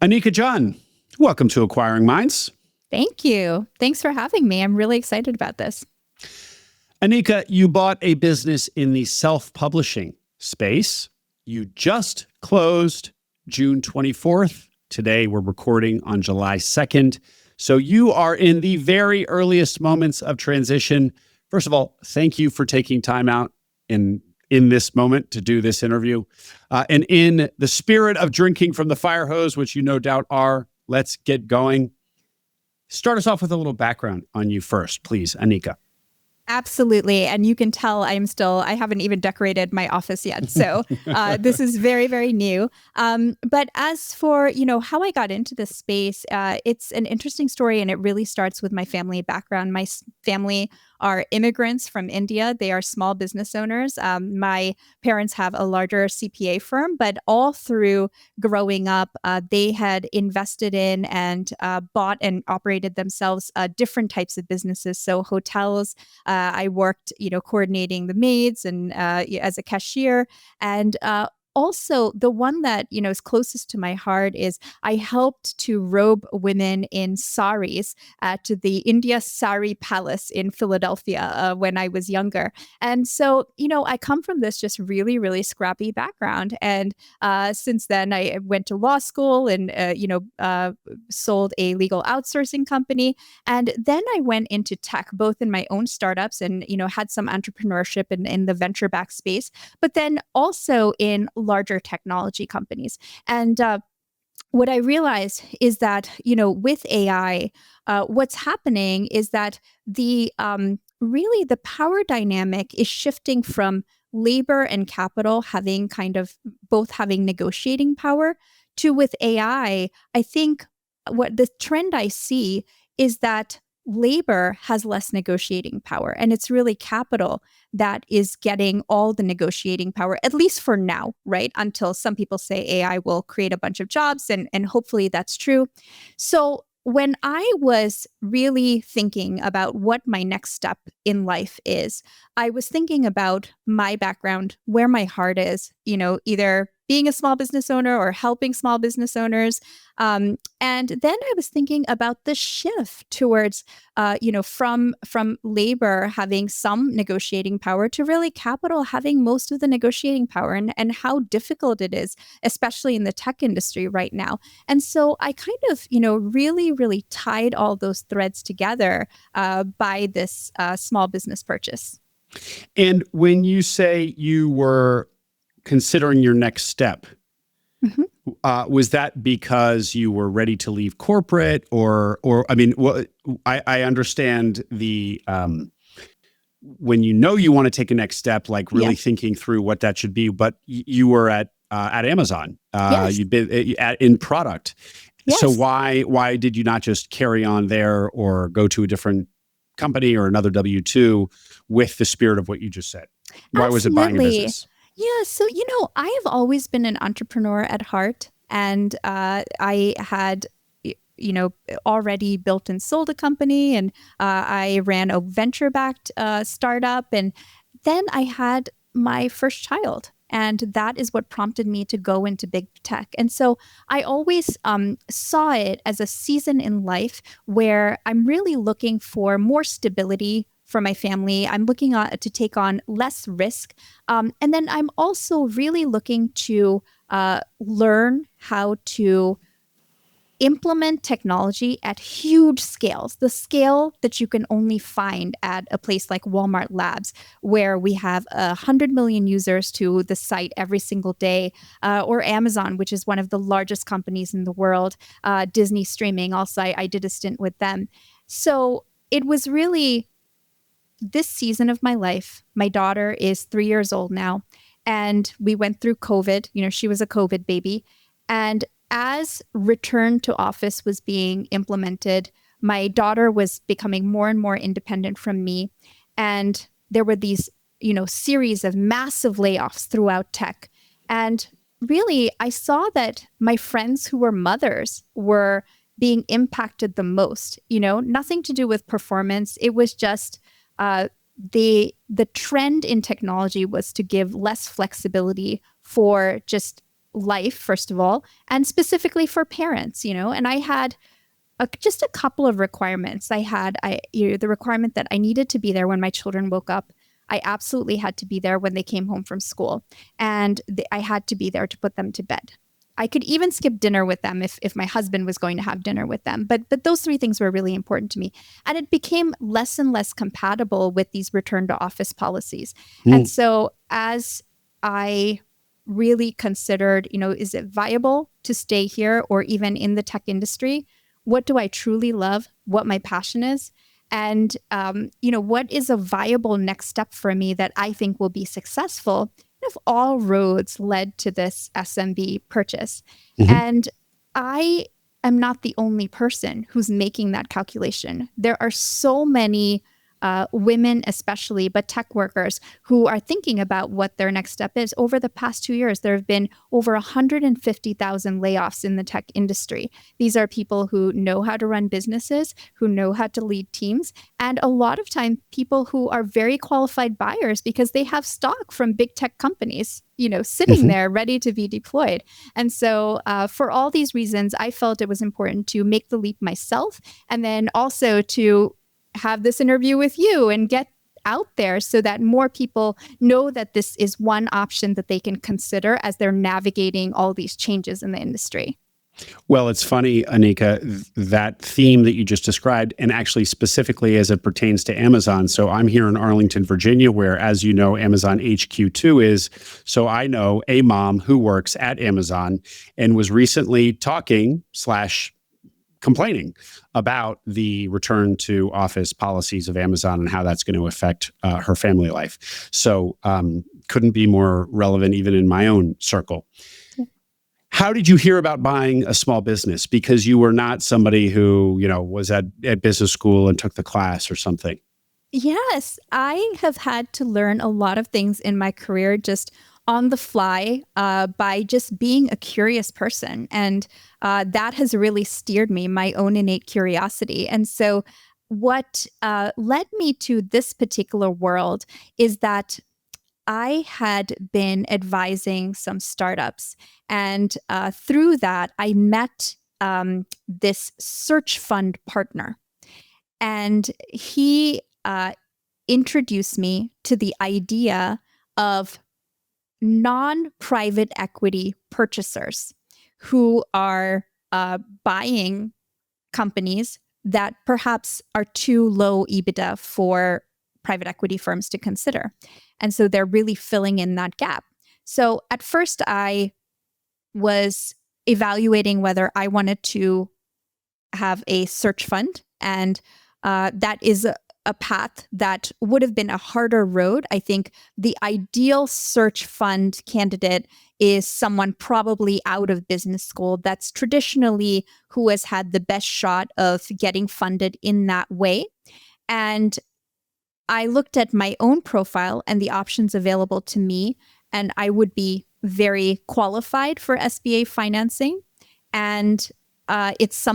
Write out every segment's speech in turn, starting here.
Anica John, welcome to Acquiring Minds. Thank you. Thanks for having me. I'm really excited about this. Anica, you bought a business in the self-publishing space. You just closed June 24th. Today, we're recording on July 2nd. So you are in the very earliest moments of transition. First of all, thank you for taking time out in this moment to do this interview. And in the spirit of drinking from the fire hose, which you no doubt are, let's get going. Start us off with a little background on you first, please, Anica. Absolutely. And you can tell I haven't even decorated my office yet. So this is very, very new. But as for, how I got into this space, it's an interesting story. And it really starts with my family background. My family are immigrants from India. They are small business owners. My parents have a larger CPA firm, but all through growing up, they had invested in and bought and operated themselves different types of businesses. So hotels, I worked, coordinating the maids and as a cashier. And also, the one that, is closest to my heart is I helped to robe women in saris at the India Sari Palace in Philadelphia when I was younger. And so, I come from this just really, really scrappy background. And since then, I went to law school and, sold a legal outsourcing company. And then I went into tech, both in my own startups and, had some entrepreneurship in the venture-backed space, but then also in larger technology companies. And what I realized is that, with AI, what's happening is that really the power dynamic is shifting from labor and capital having both having negotiating power to with AI. I think what the trend I see is that labor has less negotiating power, and it's really capital that is getting all the negotiating power, at least for now, right? Until some people say AI will create a bunch of jobs, and hopefully that's true. So when I was really thinking about what my next step in life is, I was thinking about my background, where my heart is, either being a small business owner or helping small business owners. And then I was thinking about the shift towards, from labor having some negotiating power to really capital having most of the negotiating power, and how difficult it is, especially in the tech industry right now. And so I kind of, really, really tied all those threads together by this small business purchase. And when you say you were considering your next step, Mm-hmm. Was that because you were ready to leave corporate, or I mean, I understand the when you want to take a next step, like really thinking through what that should be. But you were at Amazon. Yes. You'd been in product. Yes. So why did you not just carry on there or go to a different company or another W-2 with the spirit of what you just said? Why Absolutely. was it buying a business? Yeah. So, I have always been an entrepreneur at heart, and I had, already built and sold a company, and I ran a venture-backed startup. And then I had my first child. And that is what prompted me to go into big tech. And so I always saw it as a season in life where I'm really looking for more stability for my family. I'm looking to take on less risk. And then I'm also really looking to learn how to implement technology at huge scales, the scale that you can only find at a place like Walmart Labs, where we have 100 million users to the site every single day, or Amazon, which is one of the largest companies in the world, Disney streaming. Also, I did a stint with them. So it was really this season of my life. My daughter is 3 years old now, and we went through COVID. She was a COVID baby. And as return to office was being implemented, my daughter was becoming more and more independent from me. And there were these, series of massive layoffs throughout tech. And really, I saw that my friends who were mothers were being impacted the most, nothing to do with performance. It was just the trend in technology was to give less flexibility for just life, first of all, and specifically for parents, and I had just a couple of requirements. I had the requirement that I needed to be there when my children woke up. I absolutely had to be there when they came home from school, and I had to be there to put them to bed. I could even skip dinner with them if my husband was going to have dinner with them. But those three things were really important to me. And it became less and less compatible with these return to office policies. And so as I really considered, is it viable to stay here or even in the tech industry? What do I truly love? What my passion is? And, what is a viable next step for me that I think will be successful if all roads led to this SMB purchase? And I am not the only person who's making that calculation. There are so many women especially, but tech workers who are thinking about what their next step is. Over the past 2 years, there have been over 150,000 layoffs in the tech industry. These are people who know how to run businesses, who know how to lead teams, and a lot of time people who are very qualified buyers because they have stock from big tech companies, sitting there ready to be deployed. And so for all these reasons, I felt it was important to make the leap myself, and then also to have this interview with you and get out there so that more people know that this is one option that they can consider as they're navigating all these changes in the industry. Well, it's funny, Anica, that theme that you just described, and actually specifically as it pertains to Amazon. So I'm here in Arlington, Virginia, where, as you know, Amazon HQ2 is. So I know a mom who works at Amazon and was recently talking / complaining about the return to office policies of Amazon and how that's going to affect her family life. So couldn't be more relevant even in my own circle. How did you hear about buying a small business? Because you were not somebody who, was at business school and took the class or something. Yes, I have had to learn a lot of things in my career just on the fly by just being a curious person. And that has really steered me, my own innate curiosity. And so what led me to this particular world is that I had been advising some startups. And through that, I met this search fund partner. And he introduced me to the idea of non-private equity purchasers who are buying companies that perhaps are too low EBITDA for private equity firms to consider. And so they're really filling in that gap. So at first I was evaluating whether I wanted to have a search fund, and that is a path that would have been a harder road. I think the ideal search fund candidate is someone probably out of business school that's traditionally who has had the best shot of getting funded in that way. And I looked at my own profile and the options available to me, and I would be very qualified for SBA financing. And it's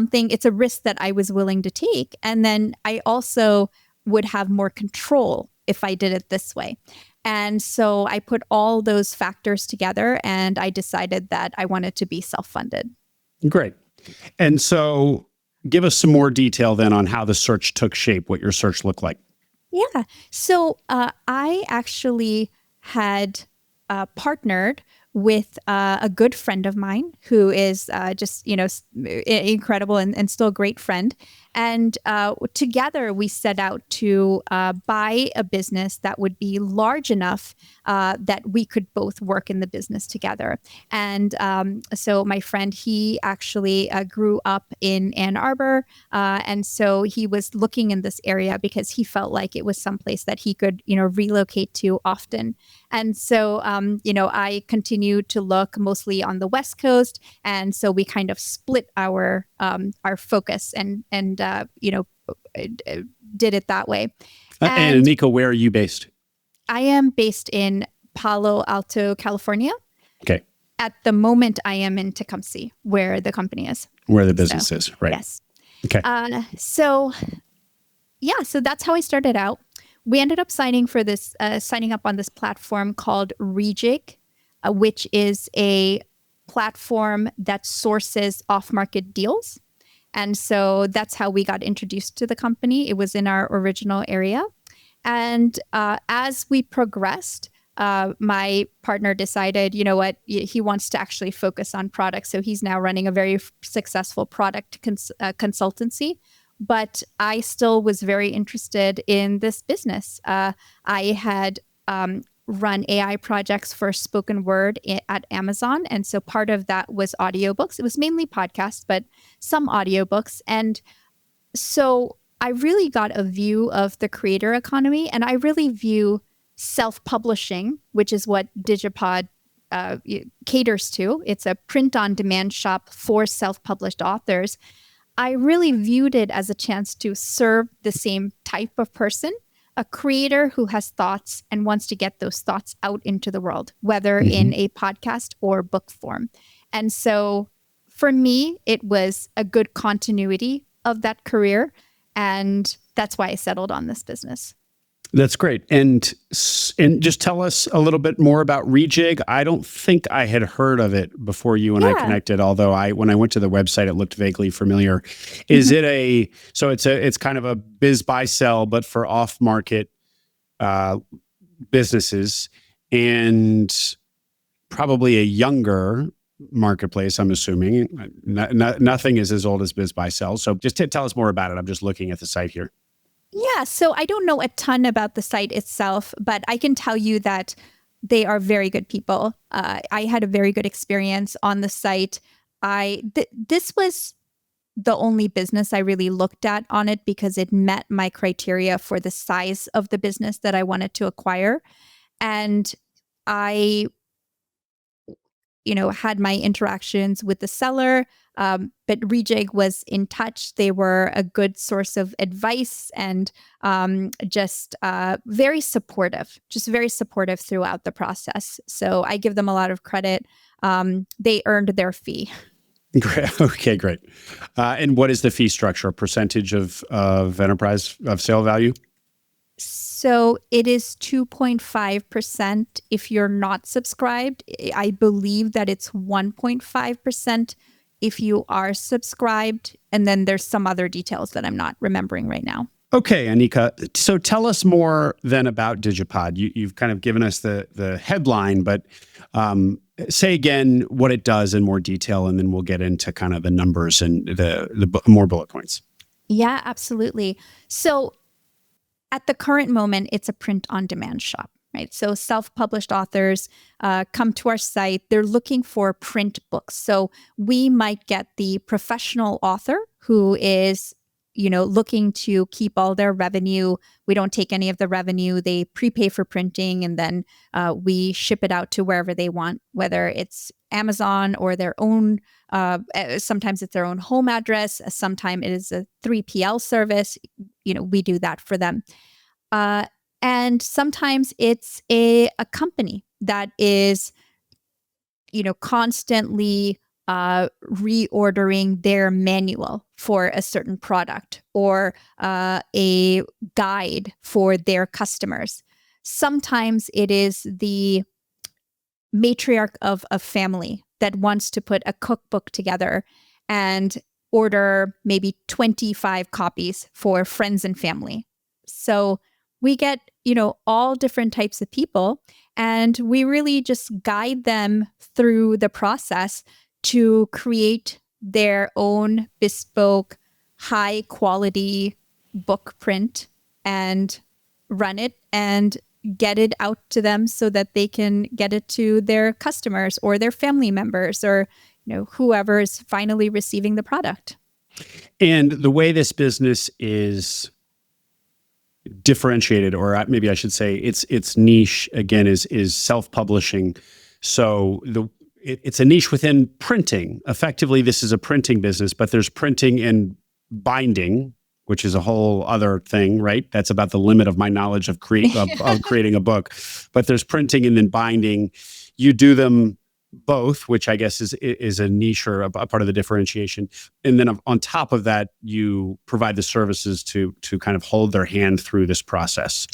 a risk that I was willing to take. And then I also would have more control if I did it this way. And so I put all those factors together and I decided that I wanted to be self-funded. Great. And so give us some more detail then on how the search took shape, what your search looked like. Yeah. So I actually had partnered with a good friend of mine who is just, incredible and still a great friend. And together we set out to buy a business that would be large enough that we could both work in the business together. And so my friend, he actually grew up in Ann Arbor. And so he was looking in this area because he felt like it was someplace that he could, relocate to often. And so, I continued to look mostly on the West Coast. And so we kind of split our focus and did it that way. And Anica, where are you based? I am based in Palo Alto, California. Okay. At the moment, I am in Tecumseh, where the company is. Where the business is, right? Yes. Okay. So that's how I started out. We ended up signing up on this platform called Rejig, which is a platform that sources off-market deals. And so that's how we got introduced to the company. It was in our original area. And as we progressed, my partner decided, you know what, he wants to actually focus on products. So he's now running a very successful product consultancy. But I still was very interested in this business. I had run AI projects for spoken word at Amazon. And so part of that was audiobooks. It was mainly podcasts, but some audiobooks. And so I really got a view of the creator economy, and I really view self-publishing, which is what DiggyPOD caters to. It's a print-on-demand shop for self-published authors. I really viewed it as a chance to serve the same type of person, a creator who has thoughts and wants to get those thoughts out into the world, whether in a podcast or book form. And so for me, it was a good continuity of that career. And that's why I settled on this business. That's great. And just tell us a little bit more about Rejig. I don't think I had heard of it before you and I connected, although when I went to the website, it looked vaguely familiar. Is it it's kind of a biz buy sell, but for off market businesses, and probably a younger marketplace, I'm assuming. Nothing is as old as biz buy sell. So just tell us more about it. I'm just looking at the site here. Yeah, so I don't know a ton about the site itself, but I can tell you that they are very good people. I had a very good experience on the site. This was the only business I really looked at on it because it met my criteria for the size of the business that I wanted to acquire. And I had my interactions with the seller, but Rejig was in touch. They were a good source of advice and just very supportive throughout the process. So I give them a lot of credit. They earned their fee. Great. Okay, great. And what is the fee structure? A percentage of enterprise of sale value? So it is 2.5% if you're not subscribed. I believe that it's 1.5% if you are subscribed. And then there's some other details that I'm not remembering right now. Okay, Anica. So tell us more then about DiggyPOD. You've kind of given us the headline, but say again what it does in more detail, and then we'll get into kind of the numbers and the more bullet points. Yeah, absolutely. So at the current moment, it's a print-on-demand shop, right? So self-published authors come to our site. They're looking for print books. So we might get the professional author who is, looking to keep all their revenue. We don't take any of the revenue. They prepay for printing, and then we ship it out to wherever they want, whether it's Amazon or their own. Sometimes it's their own home address. Sometimes it is a 3PL service. We do that for them. And sometimes it's a company that is, constantly reordering their manual for a certain product or a guide for their customers. Sometimes it is the matriarch of a family that wants to put a cookbook together and order maybe 25 copies for friends and family. So we get, all different types of people, and we really just guide them through the process to create their own bespoke, high quality book print and run it and get it out to them so that they can get it to their customers or their family members or whoever is finally receiving the product. And the way this business is differentiated, or maybe I should say its niche again is self-publishing. So it's a niche within printing. Effectively, this is a printing business, but there's printing and binding, which is a whole other thing, right? That's about the limit of my knowledge of creating a book. But there's printing and then binding. You do them both, which I guess is a niche or a part of the differentiation. And then on top of that, you provide the services to kind of hold their hand through this process.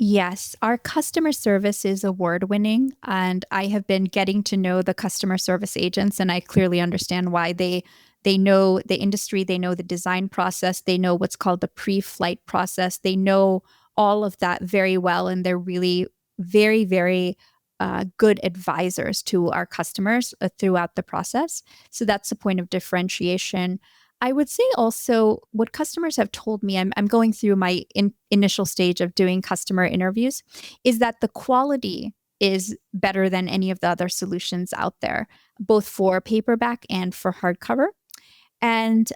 Yes, our customer service is award-winning, and I have been getting to know the customer service agents, and I clearly understand why they know the industry, they know the design process, they know what's called the pre-flight process. They know all of that very well, and they're really very, very good advisors to our customers throughout the process. So that's a point of differentiation. I would say also what customers have told me, I'm going through my initial stage of doing customer interviews, is that the quality is better than any of the other solutions out there, both for paperback and for hardcover. And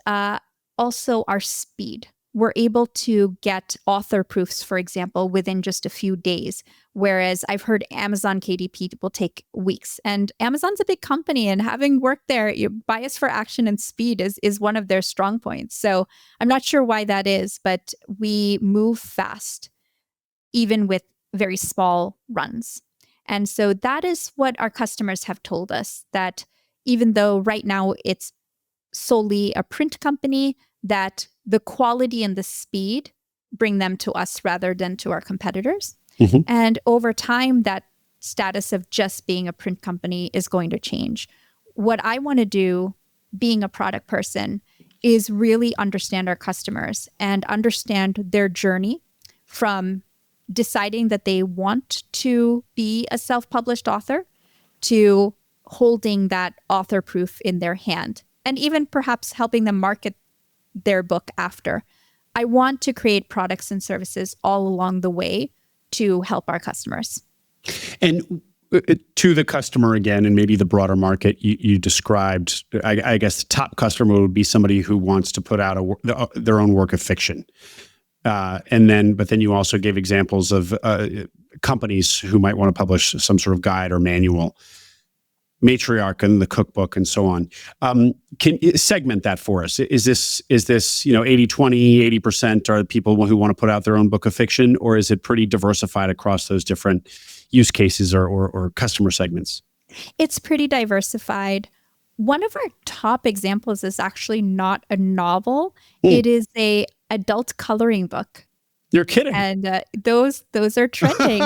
also our speed. We're able to get author proofs, for example, within just a few days, whereas I've heard Amazon KDP will take weeks. And Amazon's a big company, and having worked there, bias for action and speed is one of their strong points. So I'm not sure why that is, but we move fast, even with very small runs. And so that is what our customers have told us, that even though right now it's solely a print company, that the quality and the speed bring them to us rather than to our competitors. Mhm. And over time, that status of just being a print company is going to change. What I want to do, being a product person, is really understand our customers and understand their journey from deciding that they want to be a self-published author to holding that author proof in their hand, and even perhaps helping them market their book after. I want to create products and services all along the way to help our customers. And to the customer again, and maybe the broader market, you described, I guess the top customer would be somebody who wants to put out their own work of fiction. But then you also gave examples of companies who might want to publish some sort of guide or manual, matriarch and the cookbook and so on. Can you segment that for us? Is this 80-20, 80% are people who want to put out their own book of fiction, or is it pretty diversified across those different use cases or customer segments? It's pretty diversified. One of our top examples is actually not a novel. It is a adult coloring book. You're kidding. And those are trending.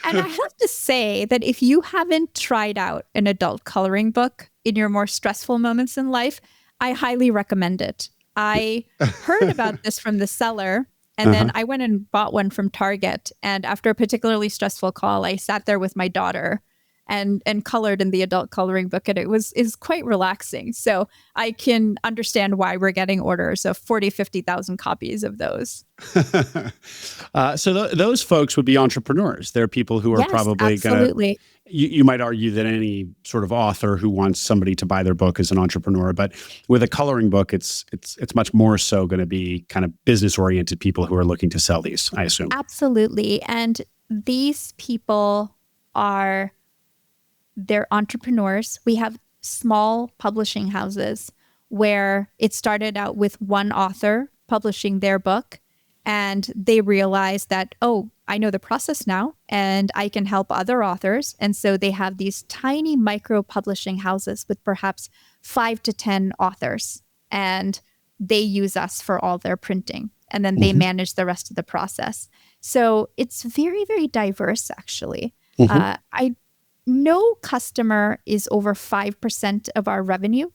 And I have to say that if you haven't tried out an adult coloring book in your more stressful moments in life, I highly recommend it. I heard about this from the seller, and then I went and bought one from Target. And after a particularly stressful call, I sat there with my daughter and colored in the adult coloring book, and is quite relaxing. So I can understand why we're getting orders of 40, 50,000 copies of those. So those folks would be entrepreneurs. They're people who are probably going to, you might argue that any sort of author who wants somebody to buy their book is an entrepreneur, but with a coloring book, it's much more so going to be kind of business oriented people who are looking to sell these, I assume. Absolutely. And these people they're entrepreneurs. We have small publishing houses where it started out with one author publishing their book, and they realized that, oh, I know the process now and I can help other authors. And so they have these tiny micro publishing houses with perhaps 5 to 10 authors, and they use us for all their printing, and then they manage the rest of the process. So it's very, very diverse, actually. No customer is over 5% of our revenue,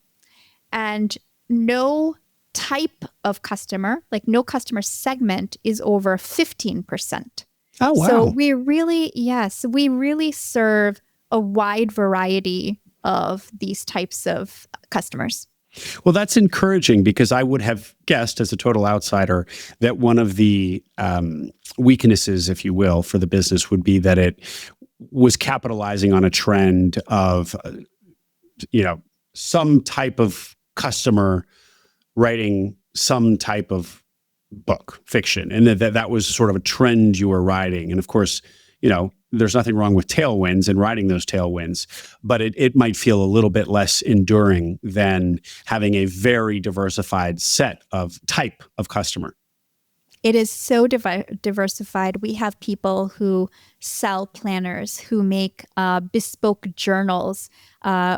and no type of customer, like no customer segment, is over 15%. Oh, wow. So we really serve a wide variety of these types of customers. Well, that's encouraging, because I would have guessed as a total outsider that one of the weaknesses, if you will, for the business would be that it was capitalizing on a trend of, some type of customer writing some type of book, fiction, and that was sort of a trend you were riding. And of course, there's nothing wrong with tailwinds and riding those tailwinds, but it might feel a little bit less enduring than having a very diversified set of type of customer. It is so diversified. We have people who sell planners, who make bespoke journals.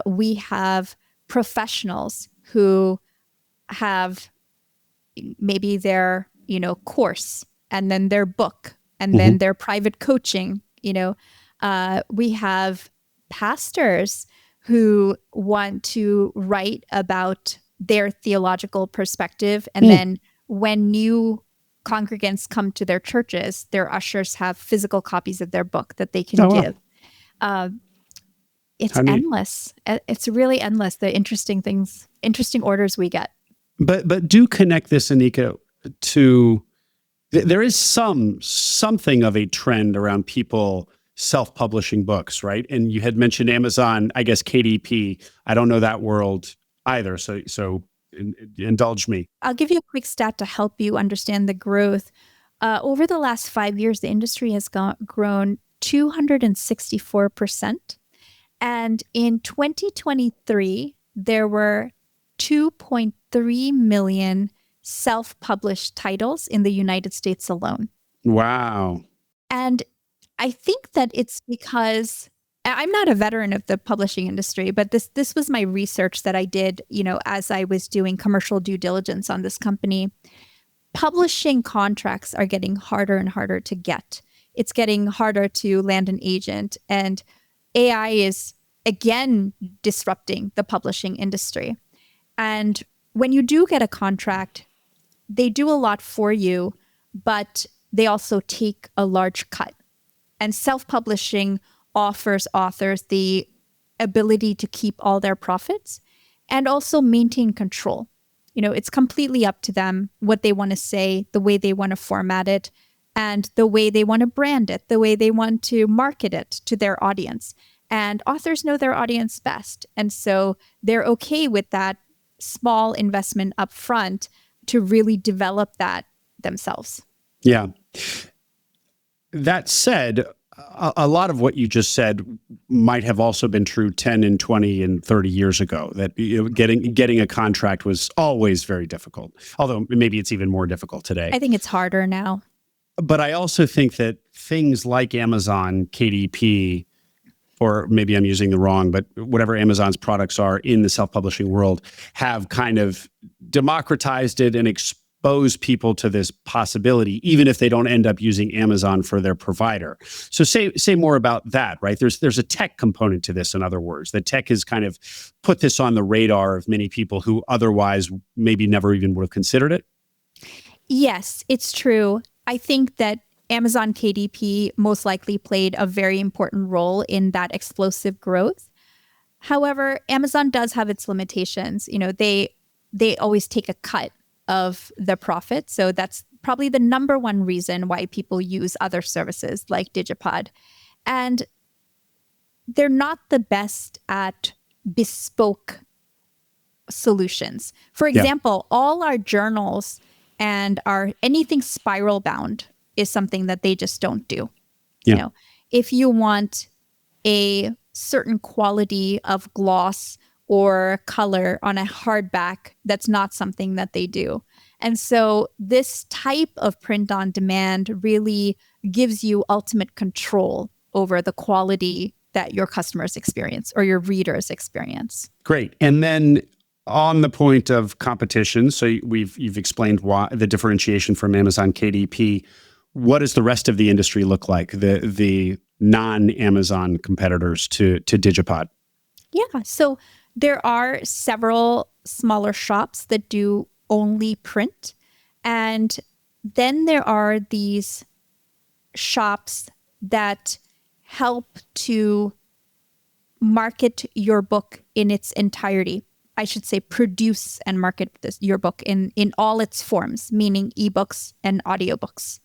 We have professionals who have maybe their, course, and then their book, and then their private coaching. We have pastors who want to write about their theological perspective. And then when new congregants come to their churches, their ushers have physical copies of their book that they can give. It's endless. It's really endless, the interesting orders we get. But do connect this, Anica, to there is something of a trend around people self-publishing books, right? And you had mentioned Amazon, I guess KDP. I don't know that world either, so indulge me. I'll give you a quick stat to help you understand the growth. Over the last 5 years, the industry has grown 264%. And in 2023, there were 2.3 million self-published titles in the United States alone. Wow. And I think that it's because I'm not a veteran of the publishing industry, but this was my research that I did, as I was doing commercial due diligence on this company. Publishing contracts are getting harder and harder to get. It's getting harder to land an agent, and AI is again disrupting the publishing industry. And when you do get a contract, they do a lot for you, but they also take a large cut. And self-publishing offers authors the ability to keep all their profits and also maintain control. It's completely up to them what they want to say, the way they want to format it, and the way they want to brand it, the way they want to market it to their audience. And authors know their audience best. And so they're okay with that small investment up front to really develop that themselves. Yeah. That said, a lot of what you just said might have also been true 10 and 20 and 30 years ago, that getting a contract was always very difficult, although maybe it's even more difficult today. I think it's harder now. But I also think that things like Amazon, KDP, or maybe I'm using the wrong, but whatever Amazon's products are in the self-publishing world, have kind of democratized it and exposed people to this possibility, even if they don't end up using Amazon for their provider. So say more about that, right? There's a tech component to this, in other words. The tech has kind of put this on the radar of many people who otherwise maybe never even would have considered it. Yes, it's true. I think that Amazon KDP most likely played a very important role in that explosive growth. However, Amazon does have its limitations. They always take a cut of the profit. So that's probably the number one reason why people use other services like DiggyPOD. And they're not the best at bespoke solutions. For example, all our journals and anything spiral bound is something that they just don't do. If you want a certain quality of gloss or color on a hardback, that's not something that they do. And so this type of print on demand really gives you ultimate control over the quality that your customers experience or your readers experience. Great. And then on the point of competition, so you've explained why the differentiation from Amazon KDP. What does the rest of the industry look like? The non-Amazon competitors to DiggyPOD? Yeah. So there are several smaller shops that do only print. And then there are these shops that help to market your book in its entirety. I should say produce and market your book in all its forms, meaning ebooks and audiobooks.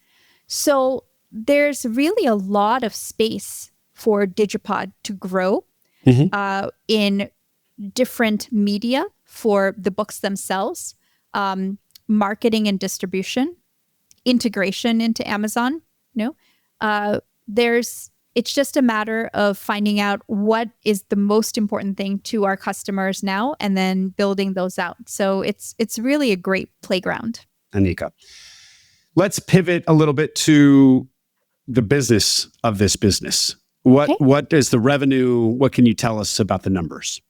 So there's really a lot of space for DiggyPOD to grow in different media for the books themselves, marketing and distribution, integration into Amazon. It's just a matter of finding out what is the most important thing to our customers now and then building those out. So it's really a great playground. Anica, let's pivot a little bit to the business of this business. What is the revenue? What can you tell us about the numbers?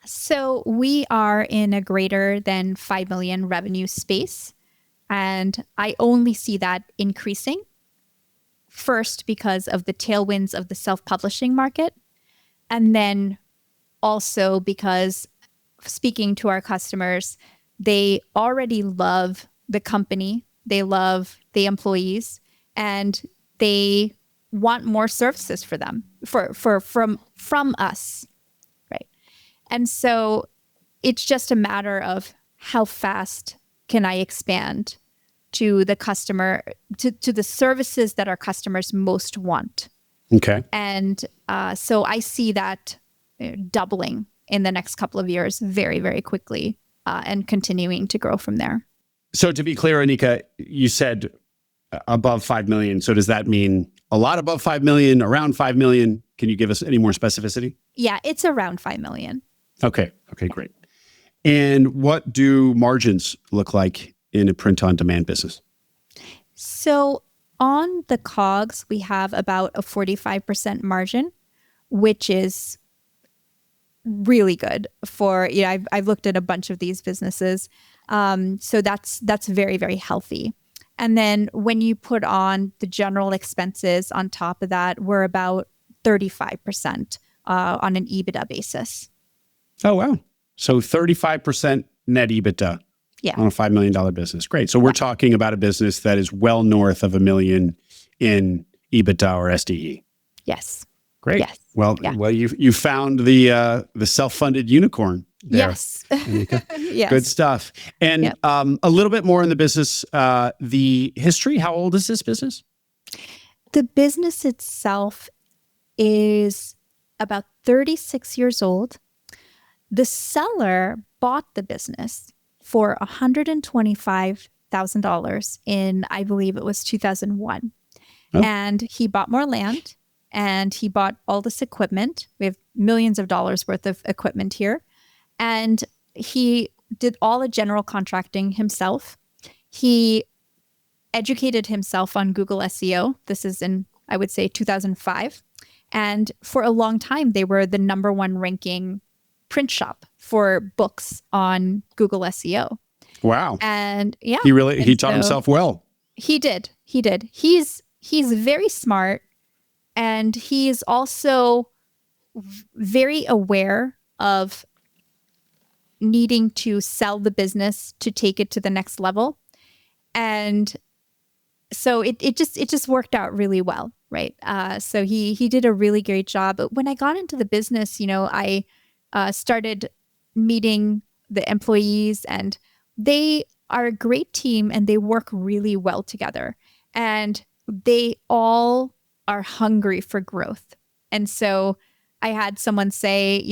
So we are in a greater than 5 million revenue space, and I only see that increasing. first because of the tailwinds of the self-publishing market, and then also because speaking to our customers, they already love the company, they love the employees, and they want more services for them, from us, right? And so it's just a matter of how fast can I expand to the customer, to the services that our customers most want. Okay. And so I see that doubling in the next couple of years very, very quickly, and continuing to grow from there. So to be clear, Anica, you said above 5 million. So does that mean a lot above 5 million, around 5 million? Can you give us any more specificity? Yeah, it's around 5 million. Okay. Okay, great. And what do margins look like in a print-on-demand business? So on the COGS, we have about a 45% margin, which is really good for, I've looked at a bunch of these businesses. So that's very, very healthy. And then when you put on the general expenses on top of that, we're about 35% on an EBITDA basis. Oh, wow. So 35% net EBITDA on a $5 million business. Great. So we're talking about a business that is well north of $1 million in EBITDA or SDE. Yes. Great. Yes. Well, you found the self-funded unicorn there. Yes. Yes. Good stuff. And a little bit more in the business, the history. How old is this business? The business itself is about 36 years old. The seller bought the business for $125,000 in, I believe it was 2001. Oh. And he bought more land and he bought all this equipment. We have millions of dollars worth of equipment here. And he did all the general contracting himself. He educated himself on Google SEO. This is in, I would say, 2005. And for a long time, they were the number1 ranking print shop for books on Google SEO. Wow. And he taught himself well. He did. He's very smart, and he's also very aware of needing to sell the business to take it to the next level. And so it just worked out really well, right? So he did a really great job. But when I got into the business, I started meeting the employees, and they are a great team and they work really well together. And they all are hungry for growth. And so I had someone say,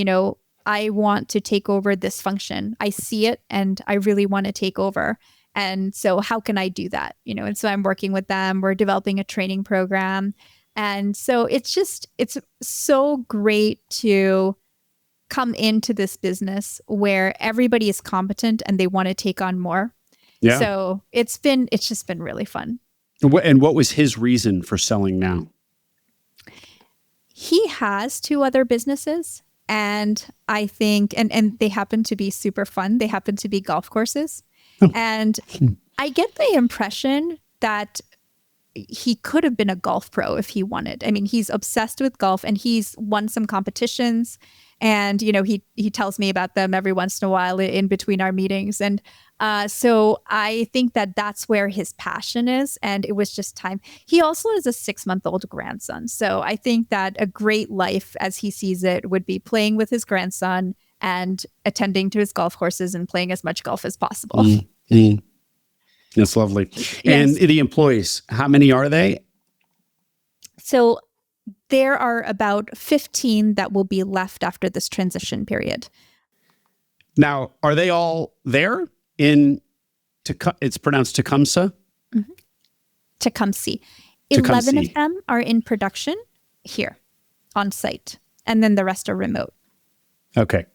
I want to take over this function. I see it and I really want to take over. And so how can I do that? And so I'm working with them. We're developing a training program. And so it's so great to come into this business where everybody is competent and they want to take on more. Yeah. So it's just been really fun. And what was his reason for selling now? He has 2 other businesses, and I think, and they happen to be super fun. They happen to be golf courses. Oh. And I get the impression that he could have been a golf pro if he wanted. I mean, he's obsessed with golf and he's won some competitions. And, he tells me about them every once in a while in between our meetings. And so I think that that's where his passion is. And it was just time. He also has a 6-month-old grandson. So I think that a great life, as he sees it, would be playing with his grandson and attending to his golf courses and playing as much golf as possible. Mm-hmm. That's lovely. Yes. And the employees, how many are they? So there are about 15 that will be left after this transition period. Now, are they all there it's pronounced Tecumseh? Mm-hmm. Tecumseh. 11 of them are in production here on site, and then the rest are remote. Okay.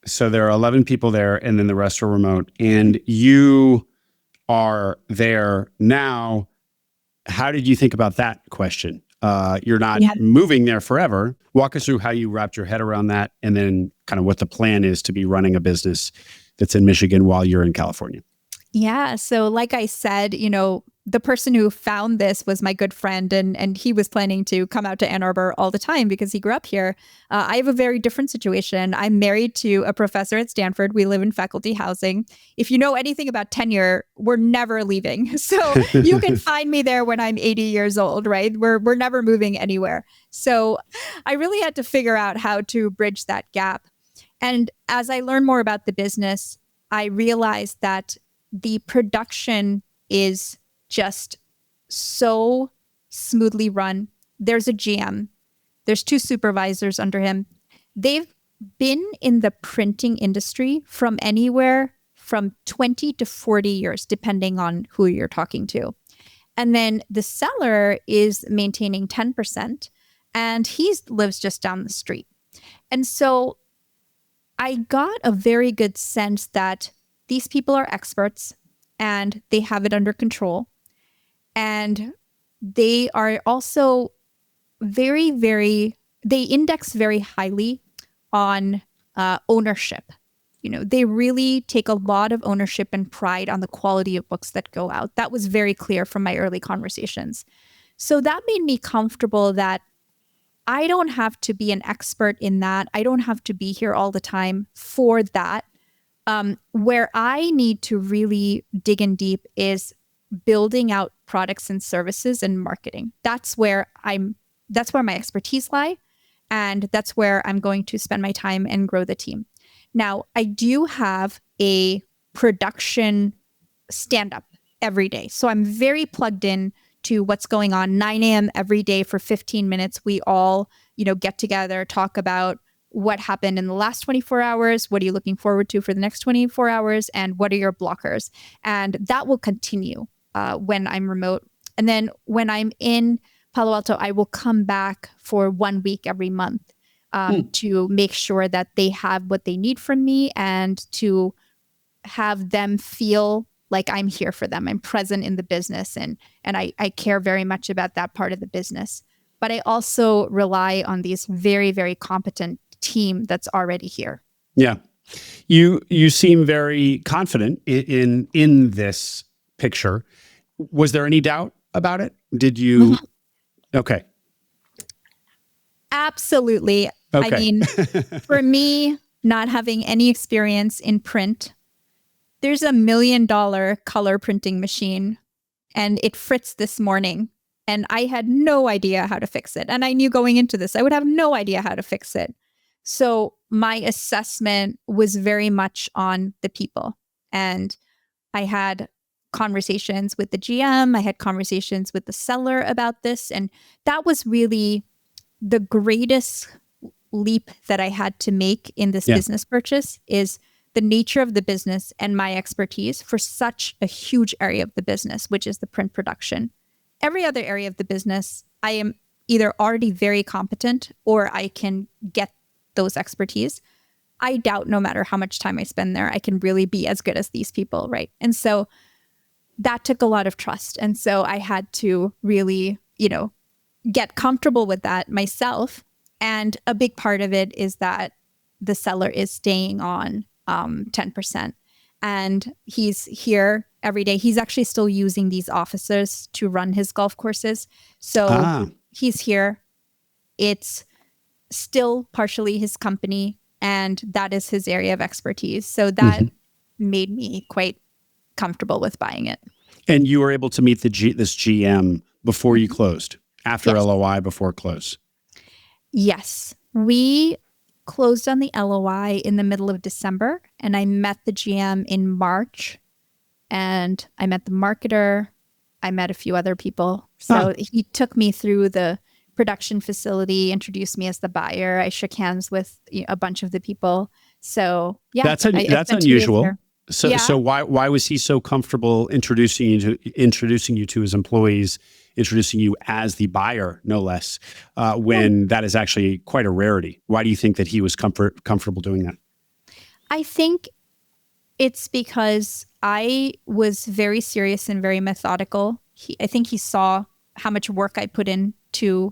So there are 11 people there, and then the rest are remote. And you are there now. How did you think about that question? You're not moving there forever. Walk us through how you wrapped your head around that, and then kind of what the plan is to be running a business that's in Michigan while you're in California. Yeah. So like I said, the person who found this was my good friend, and he was planning to come out to Ann Arbor all the time because he grew up here. I have a very different situation. I'm married to a professor at Stanford. We live in faculty housing. If you know anything about tenure, we're never leaving. So you can find me there when I'm 80 years old, right? We're never moving anywhere. So I really had to figure out how to bridge that gap. And as I learned more about the business, I realized that the production is just so smoothly run. There's a GM. There's 2 supervisors under him. They've been in the printing industry from anywhere from 20 to 40 years, depending on who you're talking to. And then the seller is maintaining 10%, and he lives just down the street. And so I got a very good sense that these people are experts and they have it under control. And they are also they index very highly on ownership. They really take a lot of ownership and pride on the quality of books that go out. That was very clear from my early conversations. So that made me comfortable that I don't have to be an expert in that. I don't have to be here all the time for that. Where I need to really dig in deep is building out products and services and marketing. That's where my expertise lie. And that's where I'm going to spend my time and grow the team. Now, I do have a production stand-up every day. So I'm very plugged in to what's going on. 9 a.m. every day for 15 minutes. We all, get together, talk about what happened in the last 24 hours. What are you looking forward to for the next 24 hours? And what are your blockers? And that will continue when I'm remote. And then when I'm in Palo Alto, I will come back for 1 week every month to make sure that they have what they need from me and to have them feel like I'm here for them. I'm present in the business and I care very much about that part of the business. But I also rely on these very, very competent team that's already here. Yeah. You seem very confident in this picture. Was there any doubt about it? Did you? Okay. Absolutely. Okay. I mean, for me, not having any experience in print, there's $1 million color printing machine and it fritzed this morning and I had no idea how to fix it. And I knew going into this, I would have no idea how to fix it. So my assessment was very much on the people. And I had conversations with the GM. I had conversations with the seller about this. And that was really the greatest leap that I had to make in this business purchase is the nature of the business and my expertise for such a huge area of the business, which is the print production. Every other area of the business, I am either already very competent or I can get those expertise. I doubt no matter how much time I spend there, I can really be as good as these people, right? And so that took a lot of trust. And so I had to really, get comfortable with that myself. And a big part of it is that the seller is staying on 10%. And he's here every day. He's actually still using these offices to run his golf courses. So he's here. It's still partially his company, and that is his area of expertise. So that made me quite comfortable with buying it. And you were able to meet this GM before you closed, after LOI, before close. Yes. We closed on the LOI in the middle of December, and I met the GM in March, and I met the marketer. I met a few other people. So he took me through the production facility, introduced me as the buyer. I shook hands with a bunch of the people. So yeah, that's unusual. So why was he so comfortable introducing you to his employees, introducing you as the buyer, no less, when that is actually quite a rarity? Why do you think that he was comfortable doing that? I think it's because I was very serious and very methodical. I think he saw how much work I put into,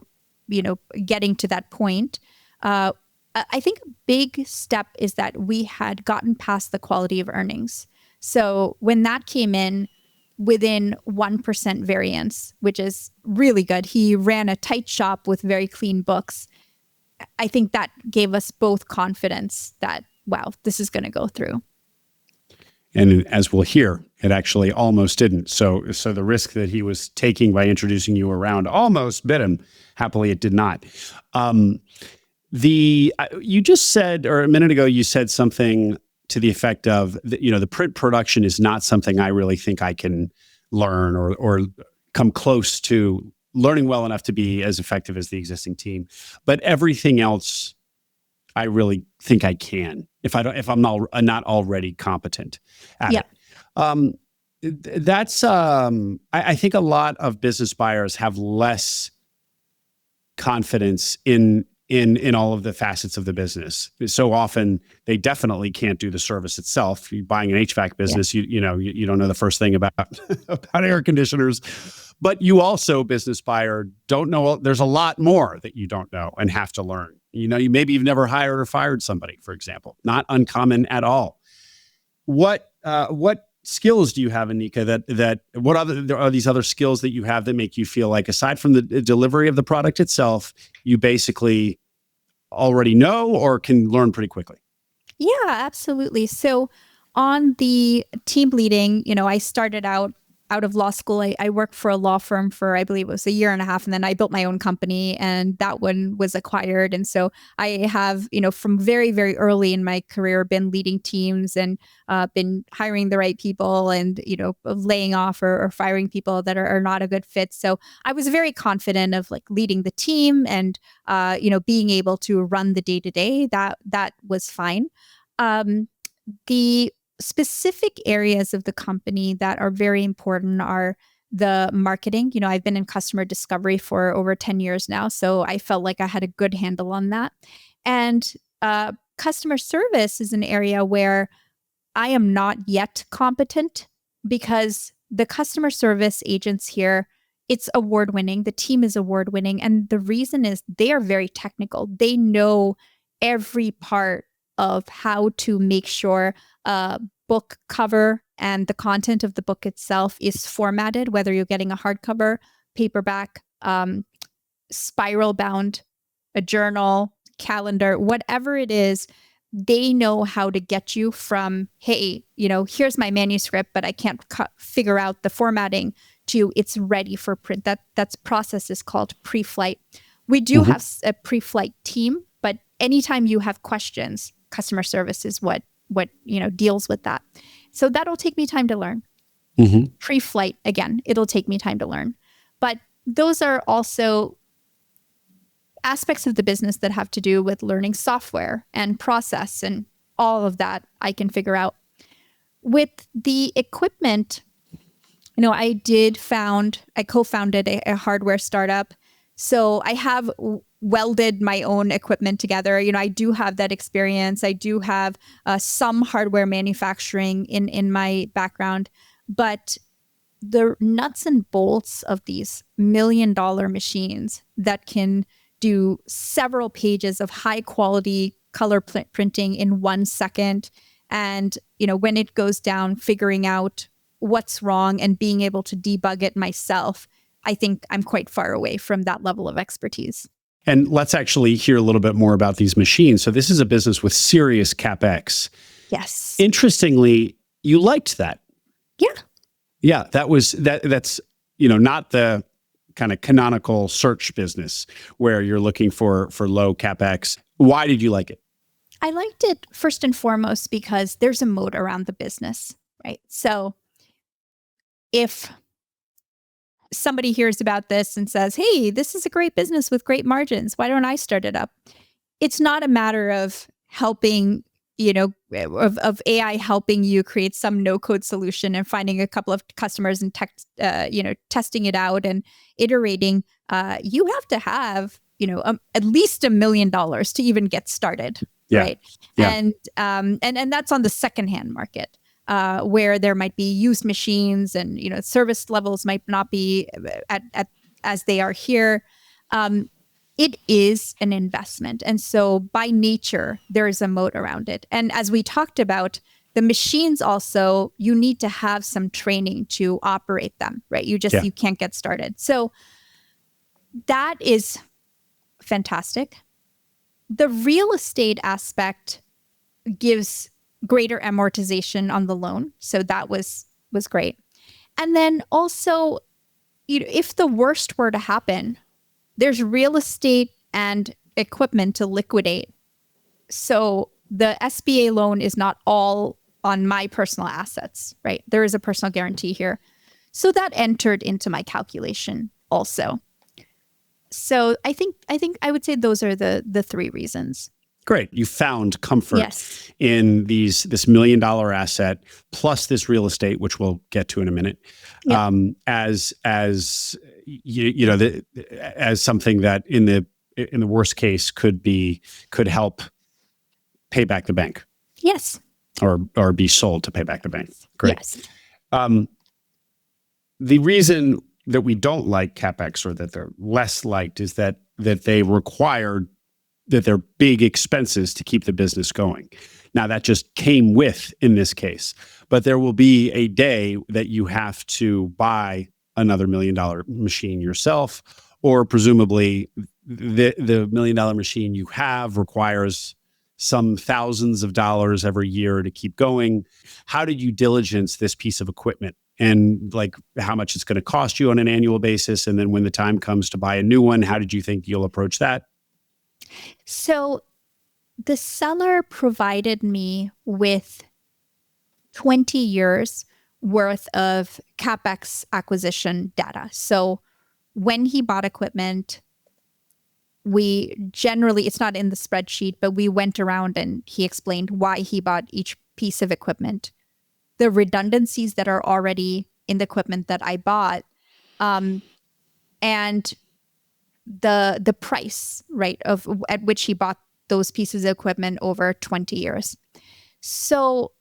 getting to that point. I think a big step is that we had gotten past the quality of earnings. So when that came in, within 1% variance, which is really good. He ran a tight shop with very clean books. I think that gave us both confidence that, wow, this is going to go through. And as we'll hear, it actually almost didn't. So the risk that he was taking by introducing you around almost bit him. Happily, it did not. You just said, or a minute ago, you said something to the effect of, the print production is not something I really think I can learn or come close to learning well enough to be as effective as the existing team. But everything else, I really think I can if I'm not already competent at it. That's I think a lot of business buyers have less confidence in all of the facets of the business. So often they definitely can't do the service itself. You're buying an HVAC business, you don't know the first thing about about air conditioners. But you also, business buyer, don't know. There's a lot more that you don't know and have to learn. Maybe you've never hired or fired somebody, for example. Not uncommon at all. What skills do you have, Anica? There are these other skills that you have that make you feel like, aside from the delivery of the product itself, you basically already know or can learn pretty quickly? Yeah, absolutely. So on the team leading, I started out of law school. I worked for a law firm for, I believe it was a year and a half. And then I built my own company and that one was acquired. And so I have, from very, very early in my career, been leading teams and been hiring the right people and, laying off or firing people that are not a good fit. So I was very confident of leading the team and, being able to run the day to day. That was fine. The specific areas of the company that are very important are the marketing. I've been in customer discovery for over 10 years now, so I felt like I had a good handle on that. And customer service is an area where I am not yet competent because the customer service agents here, it's award-winning. The team is award-winning. And the reason is they are very technical. They know every part of how to make sure a book cover and the content of the book itself is formatted, whether you're getting a hardcover, paperback, spiral bound, a journal, calendar, whatever it is. They know how to get you from, hey, here's my manuscript, but I can't figure out the formatting, to it's ready for print. That's process is called pre-flight. We do have a pre-flight team, but anytime you have questions, customer service is what deals with that. So that'll take me time to learn. Pre-flight, again, it'll take me time to learn. But those are also aspects of the business that have to do with learning software and process, and all of that I can figure out. With the equipment, I co-founded a hardware startup. So I have welded my own equipment together. I do have that experience. I do have some hardware manufacturing in my background, but the nuts and bolts of these $1 million machines that can do several pages of high quality color printing in 1 second. And, when it goes down, figuring out what's wrong and being able to debug it myself, I think I'm quite far away from that level of expertise. And let's actually hear a little bit more about these machines. So this is a business with serious CapEx. Yes. Interestingly, you liked that. Yeah. Yeah, that's not the kind of canonical search business where you're looking for low CapEx. Why did you like it? I liked it first and foremost because there's a moat around the business, right? So if somebody hears about this and says, hey, this is a great business with great margins, why don't I start it up? It's not a matter of helping, of AI helping you create some no-code solution and finding a couple of customers and testing it out and iterating. You have to have, at least $1 million to even get started, right? Yeah. And that's on the secondhand market. Where there might be used machines and service levels might not be at as they are here. It is an investment, and so by nature there is a moat around it. And as we talked about, the machines also, you need to have some training to operate them, right? You can't get started. So that is fantastic. The real estate aspect gives greater amortization on the loan. So that was great. And then also, if the worst were to happen, there's real estate and equipment to liquidate. So the SBA loan is not all on my personal assets, right? There is a personal guarantee here. So that entered into my calculation also. So I think I would say those are the three reasons. Great. You found comfort in this $1 million asset plus this real estate, which we'll get to in a minute, as something that in the worst case could help pay back the bank. Yes. Or be sold to pay back the bank. Great. Yes. The reason that we don't like CapEx, or that they're less liked, is that they require that they're big expenses to keep the business going. Now, that just came with in this case, but there will be a day that you have to buy another $1 million machine yourself, or presumably the $1 million machine you have requires some thousands of dollars every year to keep going. How did you diligence this piece of equipment, and like how much it's going to cost you on an annual basis? And then when the time comes to buy a new one, how did you think you'll approach that? So the seller provided me with 20 years worth of CapEx acquisition data. So when he bought equipment, we generally, it's not in the spreadsheet, but we went around and he explained why he bought each piece of equipment, the redundancies that are already in the equipment that I bought, and the price, right, at which he bought those pieces of equipment over 20 years. So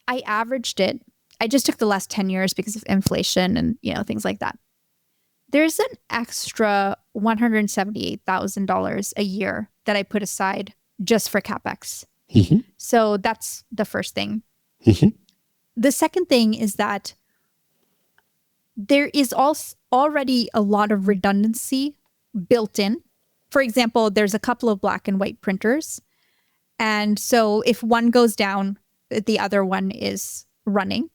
I averaged it. I just took the last 10 years because of inflation and, things like that. There's an extra $178,000 a year that I put aside just for CapEx. Mm-hmm. So that's the first thing. Mm-hmm. The second thing is that there is also already a lot of redundancy built in. For example, there's a couple of black and white printers. And so if one goes down, the other one is running.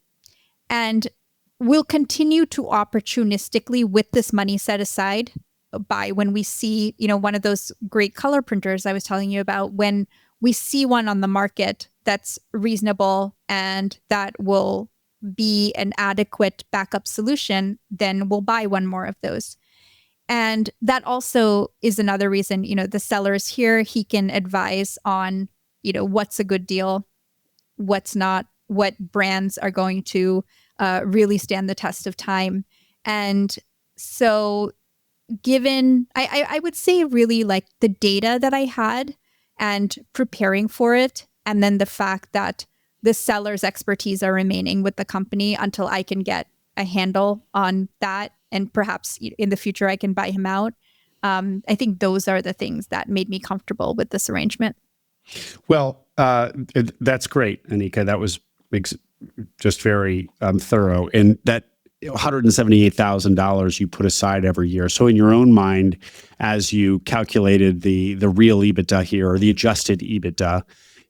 And we'll continue to opportunistically, with this money set aside, buy when we see, one of those great color printers I was telling you about, when we see one on the market that's reasonable and that will be an adequate backup solution, then we'll buy one more of those. And that also is another reason, the seller is here. He can advise on, what's a good deal, what's not, what brands are going to really stand the test of time. And so given, I would say really like the data that I had and preparing for it, and then the fact that the seller's expertise are remaining with the company until I can get a handle on that, and perhaps in the future I can buy him out. I think those are the things that made me comfortable with this arrangement. Well, that's great, Anica. That was just very thorough. And that $178,000 you put aside every year. So in your own mind, as you calculated the real EBITDA here, or the adjusted EBITDA,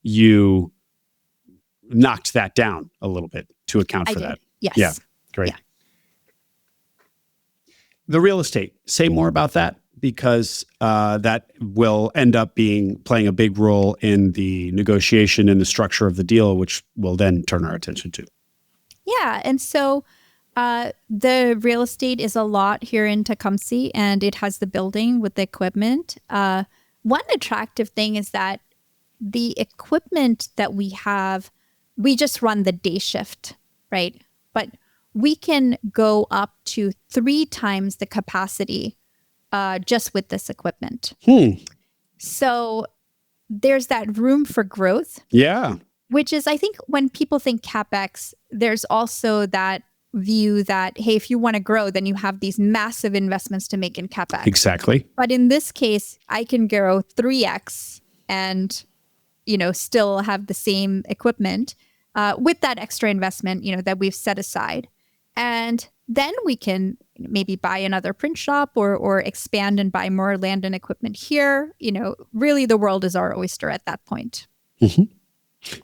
you knocked that down a little bit to account for that. Yes. Yeah. Great. Yeah. The real estate, say more about that, because that will end up playing a big role in the negotiation and the structure of the deal, which we'll then turn our attention to. Yeah. And so the real estate is a lot here in Tecumseh, and it has the building with the equipment. One attractive thing is that the equipment that we have, we just run the day shift, right? But we can go up to 3 times the capacity just with this equipment. So there's that room for growth. Yeah. Which is, I think, when people think CapEx, there's also that view that, hey, if you want to grow, then you have these massive investments to make in CapEx. Exactly. But in this case, I can grow 3x and, still have the same equipment. with that extra investment, that we've set aside. And then we can maybe buy another print shop or expand and buy more land and equipment here. Really the world is our oyster at that point. Mm-hmm.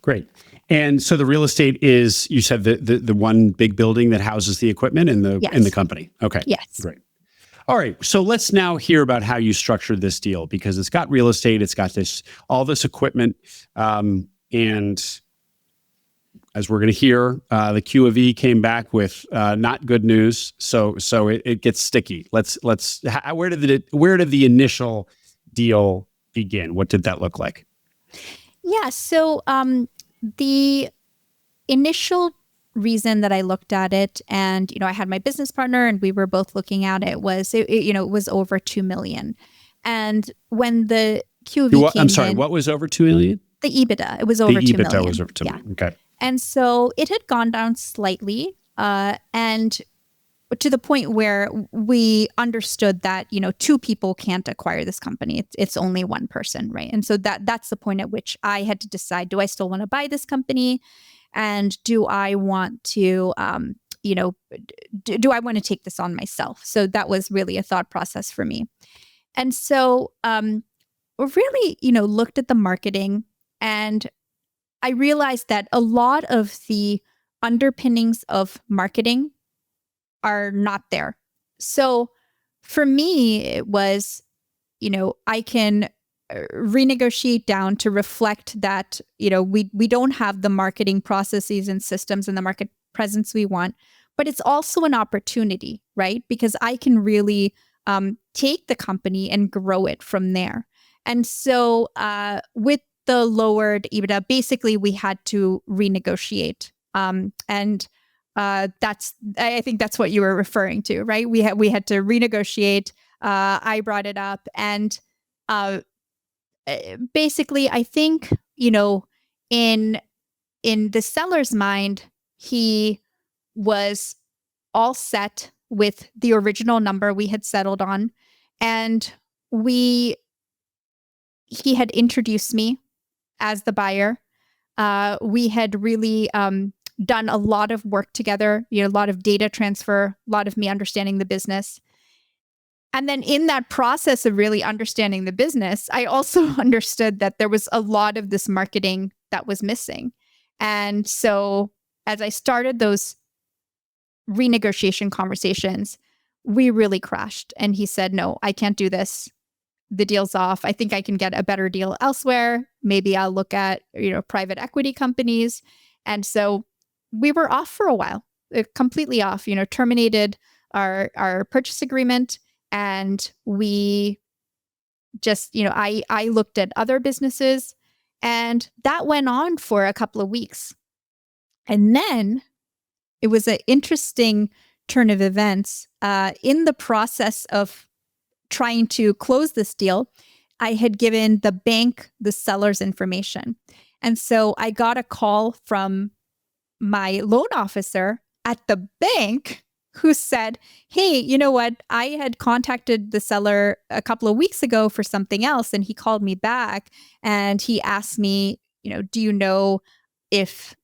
Great. And so the real estate is, you said the one big building that houses the equipment in the company. Okay. Yes. Great. All right. So let's now hear about how you structured this deal, because it's got real estate, it's got all this equipment, and as we're going to hear, the Q of E came back with not good news. So it gets sticky. Where did the initial deal begin? What did that look like? Yeah. So the initial reason that I looked at it, and I had my business partner, and we were both looking at it, was it was over $2 million. And when the Q of E came I'm sorry, what was over $2 million? The EBITDA. It was over $2 million. The EBITDA was over $2 million. Okay. And so it had gone down slightly, and to the point where we understood that, two people can't acquire this company. It's only one person, right? And so that's the point at which I had to decide, do I still want to buy this company? And do I want to, do I want to take this on myself? So that was really a thought process for me. And so we really, looked at the marketing, and I realized that a lot of the underpinnings of marketing are not there. So for me, it was, I can renegotiate down to reflect that, we don't have the marketing processes and systems and the market presence we want, but it's also an opportunity, right? Because I can really take the company and grow it from there. And so with the lowered EBITDA, basically we had to renegotiate. I think that's what you were referring to, right? We had to renegotiate. I brought it up, and basically, I think in the seller's mind, he was all set with the original number we had settled on, and he had introduced me as the buyer. We had really done a lot of work together, a lot of data transfer, a lot of me understanding the business. And then in that process of really understanding the business, I also understood that there was a lot of this marketing that was missing. And so as I started those renegotiation conversations, we really crashed. And he said, no, I can't do this. The deal's off. I think I can get a better deal elsewhere. Maybe I'll look at, private equity companies. And so we were off for a while, completely off, terminated our purchase agreement. And we just, I looked at other businesses, and that went on for a couple of weeks. And then it was an interesting turn of events. In the process of trying to close this deal, I had given the bank the seller's information. And so I got a call from my loan officer at the bank who said, hey, you know what? I had contacted the seller a couple of weeks ago for something else, and he called me back and he asked me, do you know if,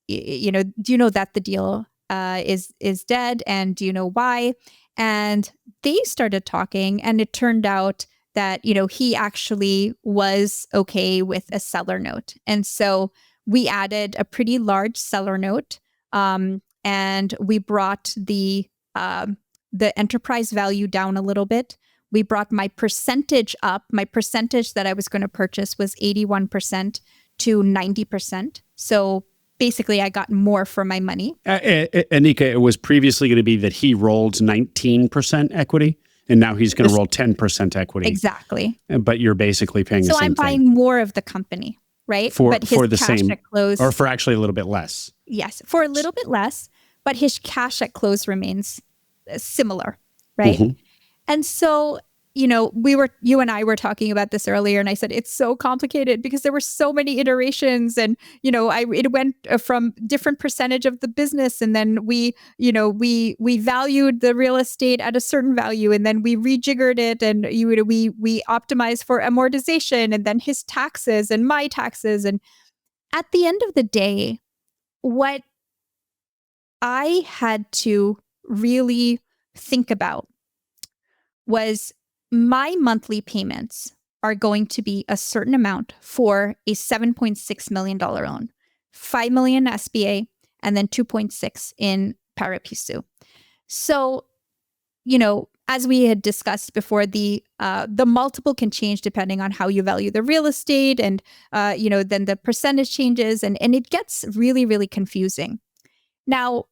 do you know that the deal is dead, and do you know why? And they started talking, and it turned out that, he actually was okay with a seller note. And so we added a pretty large seller note, and we brought the enterprise value down a little bit. We brought my percentage up. My percentage that I was going to purchase was 81% to 90%. So basically, I got more for my money. Anica, it was previously going to be that he rolled 19% equity, and now he's going to roll 10% equity. Exactly. But you're basically paying the same thing. So I'm buying more of the company, right? For the same, or for actually a little bit less. Yes, for a little bit less, but his cash at close remains similar, right? Mm-hmm. And so, you and I were talking about this earlier, and I said, it's so complicated because there were so many iterations, and, it went from different percentage of the business. And then we valued the real estate at a certain value, and then we rejiggered it, and we optimized for amortization, and then his taxes and my taxes. And at the end of the day, what I had to really think about was my monthly payments are going to be a certain amount for a $7.6 million loan, 5 million SBA, and then 2.6 in pari passu. So, as we had discussed before, the multiple can change depending on how you value the real estate, and then the percentage changes, and it gets really, really confusing. Now,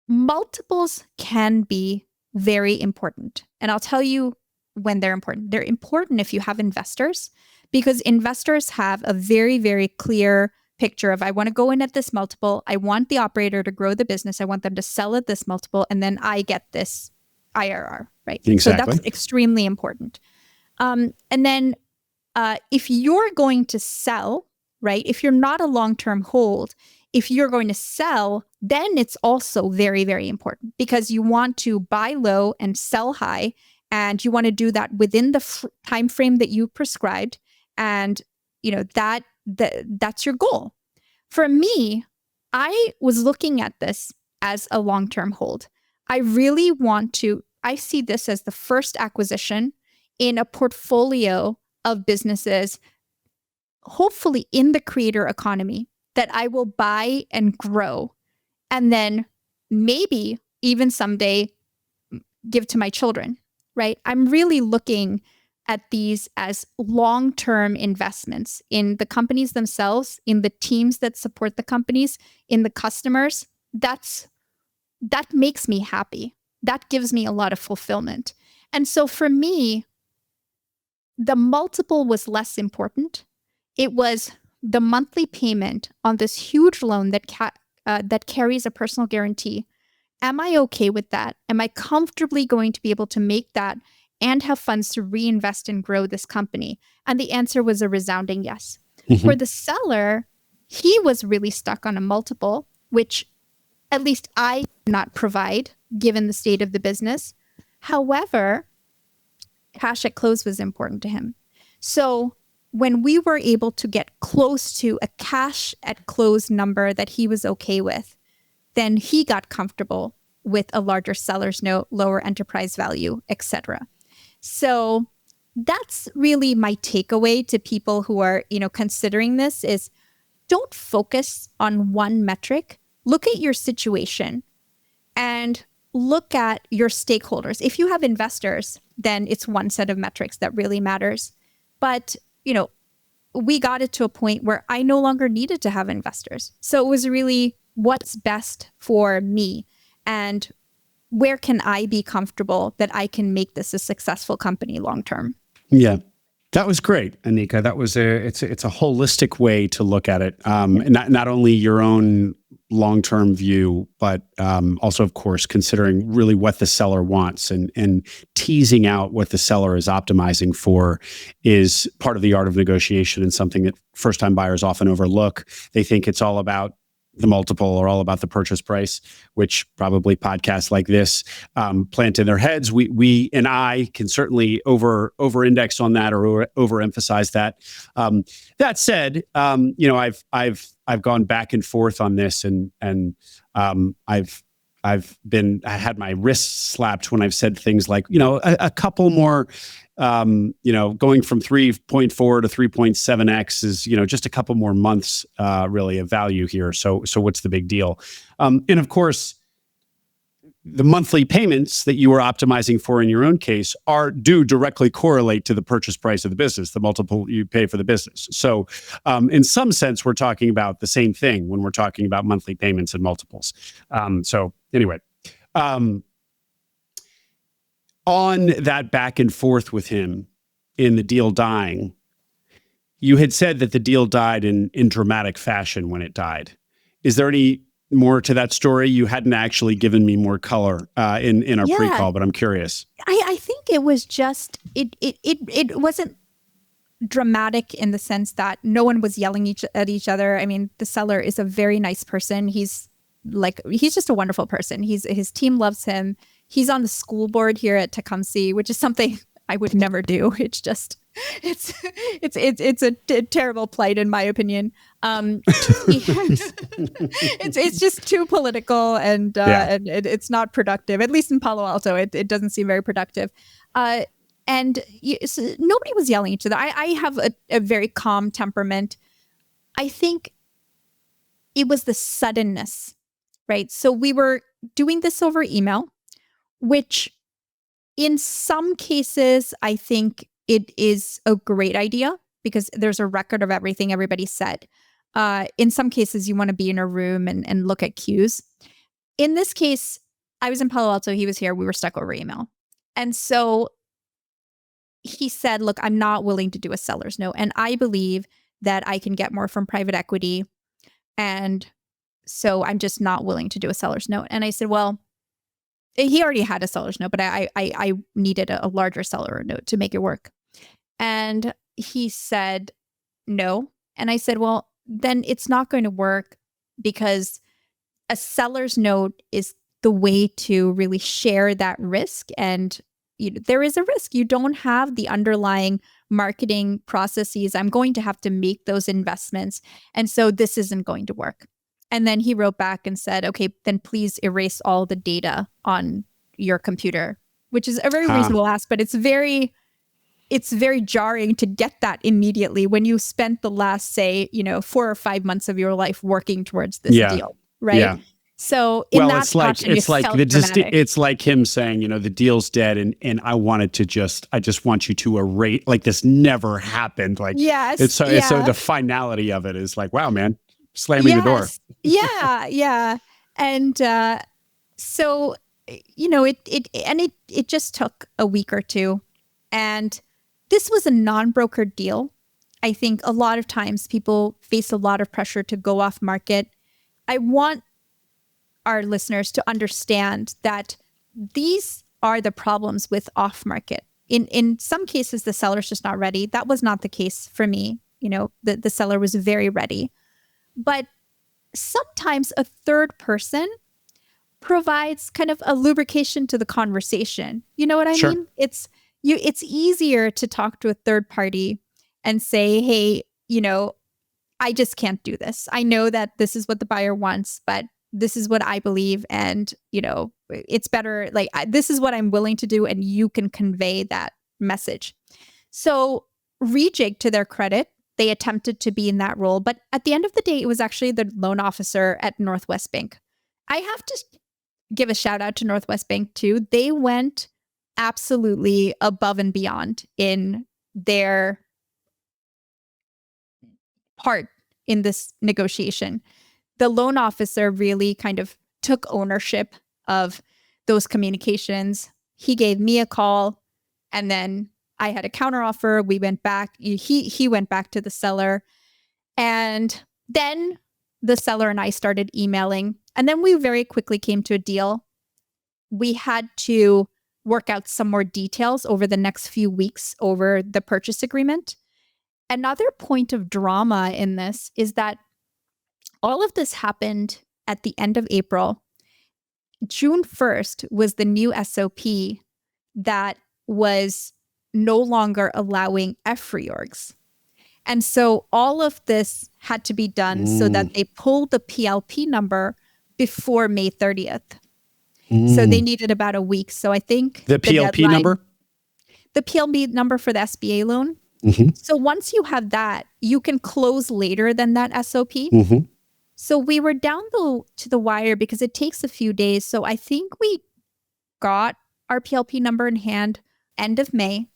multiples can be very important, and I'll tell you when they're important. They're important if you have investors, because investors have a very, very clear picture of, I want to go in at this multiple. I want the operator to grow the business. I want them to sell at this multiple, and then I get this IRR, right? Exactly. So that's extremely important. And then if you're going to sell, right? If you're not a long-term hold, if you're going to sell, then it's also very, very important, because you want to buy low and sell high, and you want to do that within the time frame that you prescribed, and that's your goal. For me, I was looking at this as a long-term hold. I see this as the first acquisition in a portfolio of businesses, hopefully in the creator economy, that I will buy and grow, and then maybe even someday give to my children, right? I'm really looking at these as long-term investments in the companies themselves, in the teams that support the companies, in the customers. That makes me happy. That gives me a lot of fulfillment. And so for me, the multiple was less important. It was the monthly payment on this huge loan that carries a personal guarantee. Am I okay with that? Am I comfortably going to be able to make that and have funds to reinvest and grow this company? And the answer was a resounding yes. Mm-hmm. For the seller, he was really stuck on a multiple, which at least I could not provide given the state of the business. However, cash at close was important to him. So when we were able to get close to a cash at close number that he was okay with, then he got comfortable with a larger seller's note, lower enterprise value, etc. So that's really my takeaway to people who are, considering this is, don't focus on one metric. Look at your situation and look at your stakeholders. If you have investors, then it's one set of metrics that really matters. But, we got it to a point where I no longer needed to have investors. So it was really what's best for me, and where can I be comfortable that I can make this a successful company long term. Yeah. That was great, Anica. That was it's a holistic way to look at it. Not only your own long-term view, but also, of course, considering really what the seller wants, and teasing out what the seller is optimizing for is part of the art of negotiation, and something that first-time buyers often overlook. They think it's all about the multiple or all about the purchase price, which probably podcasts like this plant in their heads. We and I can certainly over-index on that or overemphasize that. That said, I've gone back and forth on this, and I had my wrists slapped when I've said things like, a couple more, going from 3.4 to 3.7x is, just a couple more months, really of value here. So what's the big deal? And of course, the monthly payments that you are optimizing for in your own case do directly correlate to the purchase price of the business, the multiple you pay for the business. So in some sense, we're talking about the same thing when we're talking about monthly payments and multiples. So anyway, on that back and forth with him in the deal dying, you had said that the deal died in dramatic fashion when it died. Is there any more to that story? You hadn't actually given me more color in our pre-call, but I'm curious. I think it was just, it wasn't dramatic in the sense that no one was yelling at each other. I mean, the seller is a very nice person. He's just a wonderful person. His team loves him. He's on the school board here at Tecumseh, which is something I would never do. It's just, it's a terrible plight in my opinion. It's just too political and it's not productive. At least in Palo Alto, it doesn't seem very productive. So nobody was yelling at each other. I have a very calm temperament. I think it was the suddenness, right? So we were doing this over email, which in some cases, I think it is a great idea because there's a record of everything everybody said. In some cases, you want to be in a room and look at cues. In this case, I was in Palo Alto, he was here, we were stuck over email. And so he said, look, I'm not willing to do a seller's note. And I believe that I can get more from private equity. And so I'm just not willing to do a seller's note. And I said, well, he already had a seller's note, but I needed a larger seller note to make it work. And he said, no. And I said, well, then it's not going to work because a seller's note is the way to really share that risk. And there is a risk. You don't have the underlying marketing processes. I'm going to have to make those investments. And so this isn't going to work. And then he wrote back and said, okay, then please erase all the data on your computer, which is a very reasonable ask, but it's very jarring to get that immediately when you spent the last, say, 4 or 5 months of your life working towards this deal, right? Yeah. So in that fashion, it's like him saying, the deal's dead, and I just want you to erase, like this never happened. Like, yes, so the finality of it is like, wow, man, slamming the door. Yeah. And so it just took a week or two, and this was a non-brokered deal. I think a lot of times people face a lot of pressure to go off market. I want our listeners to understand that these are the problems with off market. In some cases, the seller's just not ready. That was not the case for me. The seller was very ready. But sometimes a third person provides kind of a lubrication to the conversation. You know what I mean? It's easier to talk to a third party and say, hey, I just can't do this. I know that this is what the buyer wants, but this is what I believe. And, it's better. Like, this is what I'm willing to do. And you can convey that message. So Rejig, to their credit, they attempted to be in that role. But at the end of the day, it was actually the loan officer at Northwest Bank. I have to give a shout out to Northwest Bank too. They went absolutely above and beyond in their part in this negotiation. The loan officer really kind of took ownership of those communications. He gave me a call, and then I had a counteroffer. We went back. He went back to the seller, and then the seller and I started emailing, and then we very quickly came to a deal. We had to work out some more details over the next few weeks over the purchase agreement. Another point of drama in this is that all of this happened at the end of April. June 1st was the new SOP that was no longer allowing F reorgs. And so all of this had to be done so that they pulled the PLP number before May 30th. So they needed about a week. So I think the PLP number? The PLP number for the SBA loan. So once you have that, you can close later than that SOP. So we were down to the wire because it takes a few days. So I think we got our PLP number in hand end of May,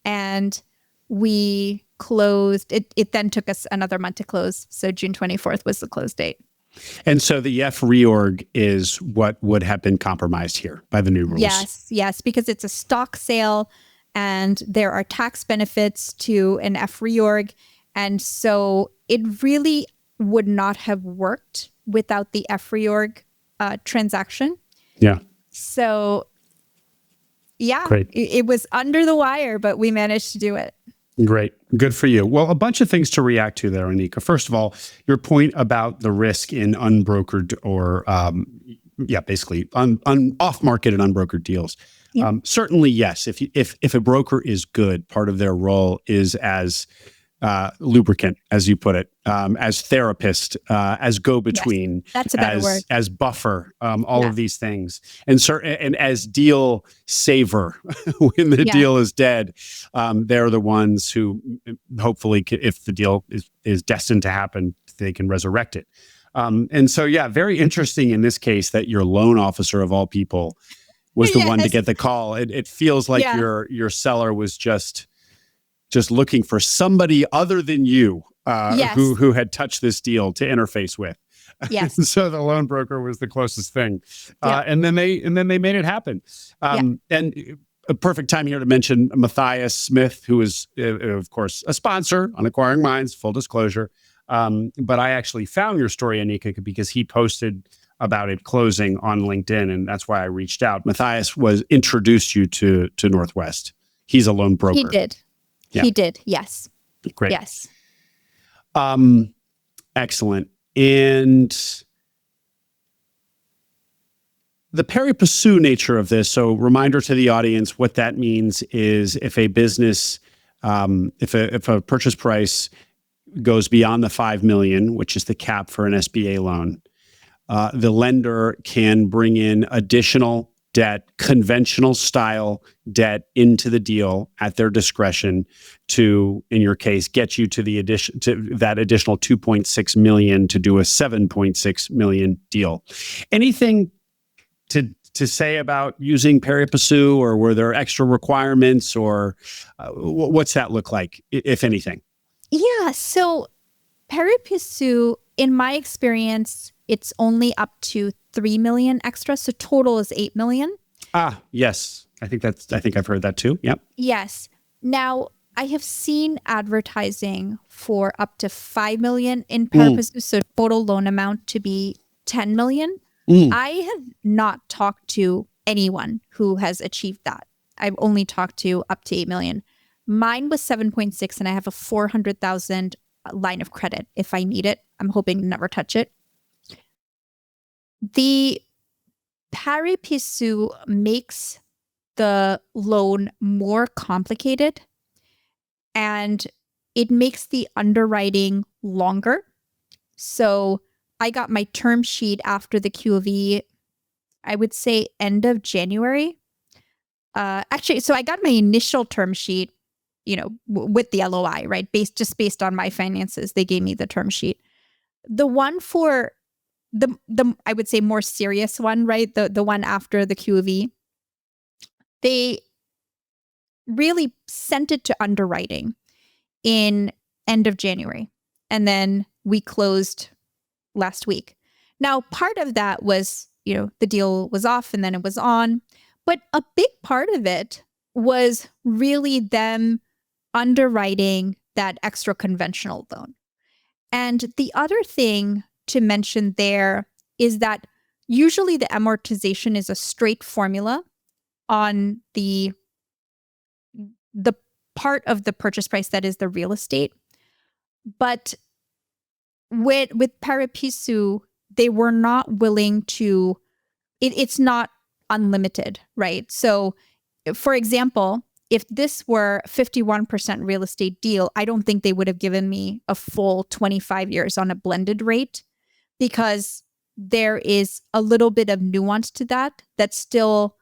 and we closed. It then took us another month to close. So June 24th was the close date. And so the F reorg is what would have been compromised here by the new rules. Yes, because it's a stock sale and there are tax benefits to an F reorg. And so it really would not have worked without the F reorg transaction. Yeah. So yeah, great. It was under the wire, but we managed to do it. Great. Good for you. Well, a bunch of things to react to there, Anica. First of all, your point about the risk in unbrokered or, basically off-market and unbrokered deals. Yeah. Certainly, yes. If a broker is good, part of their role is as lubricant, as you put it, as therapist, as go-between, Yes, that's a better word. as buffer, all Yeah. of these things, and as deal saver when the Yeah. deal is dead. They're the ones who hopefully, if the deal is destined to happen, they can resurrect it. And so, yeah, very interesting in this case that your loan officer of all people was the one to Yes. get the call. It feels like Yeah. your seller was just looking for somebody other than you Yes. who had touched this deal to interface with. Yes. So the loan broker was the closest thing. Yeah. And then they made it happen. And a perfect time here to mention Matthias Smith, who is, of course, a sponsor on Acquiring Minds, full disclosure. But I actually found your story, Anica, because he posted about it closing on LinkedIn, and that's why I reached out. Matthias introduced you to Northwest. He's a loan broker. He did. Yeah. He did. Yes. Great. Yes. Excellent. And the pari passu nature of this, so reminder to the audience, what that means is if a business, if a purchase price goes beyond the $5 million, which is the cap for an SBA loan, the lender can bring in additional debt, conventional style debt into the deal at their discretion to, in your case, get you to that additional 2.6 million to do a 7.6 million deal. Anything to say about using pari passu, or were there extra requirements, or what's that look like, if anything? Yeah. So pari passu, in my experience, it's only up to 3 million extra. So total is 8 million. Yes. I think I've heard that too. Yep. Yes. Now, I have seen advertising for up to 5 million in pari passu. So total loan amount to be 10 million. I have not talked to anyone who has achieved that. I've only talked to up to 8 million. Mine was 7.6, and I have a 400,000 line of credit if I need it. I'm hoping to never touch it. The pari passu makes the loan more complicated, and it makes the underwriting longer. So I got my term sheet after the QOV, I would say end of January. Actually, so I got my initial term sheet, with the LOI, right? Based on my finances, they gave me the term sheet. The one for the I would say more serious one, right? The one after the QOV, they really sent it to underwriting in end of January. And then we closed last week. Now, part of that was, the deal was off and then it was on. But a big part of it was really them underwriting that extra conventional loan. And the other thing to mention there is that usually the amortization is a straight formula on the part of the purchase price that is the real estate. But with pari passu, they were not willing to, it's not unlimited, right? So for example, if this were 51% real estate deal, I don't think they would have given me a full 25 years on a blended rate, because there is a little bit of nuance to that still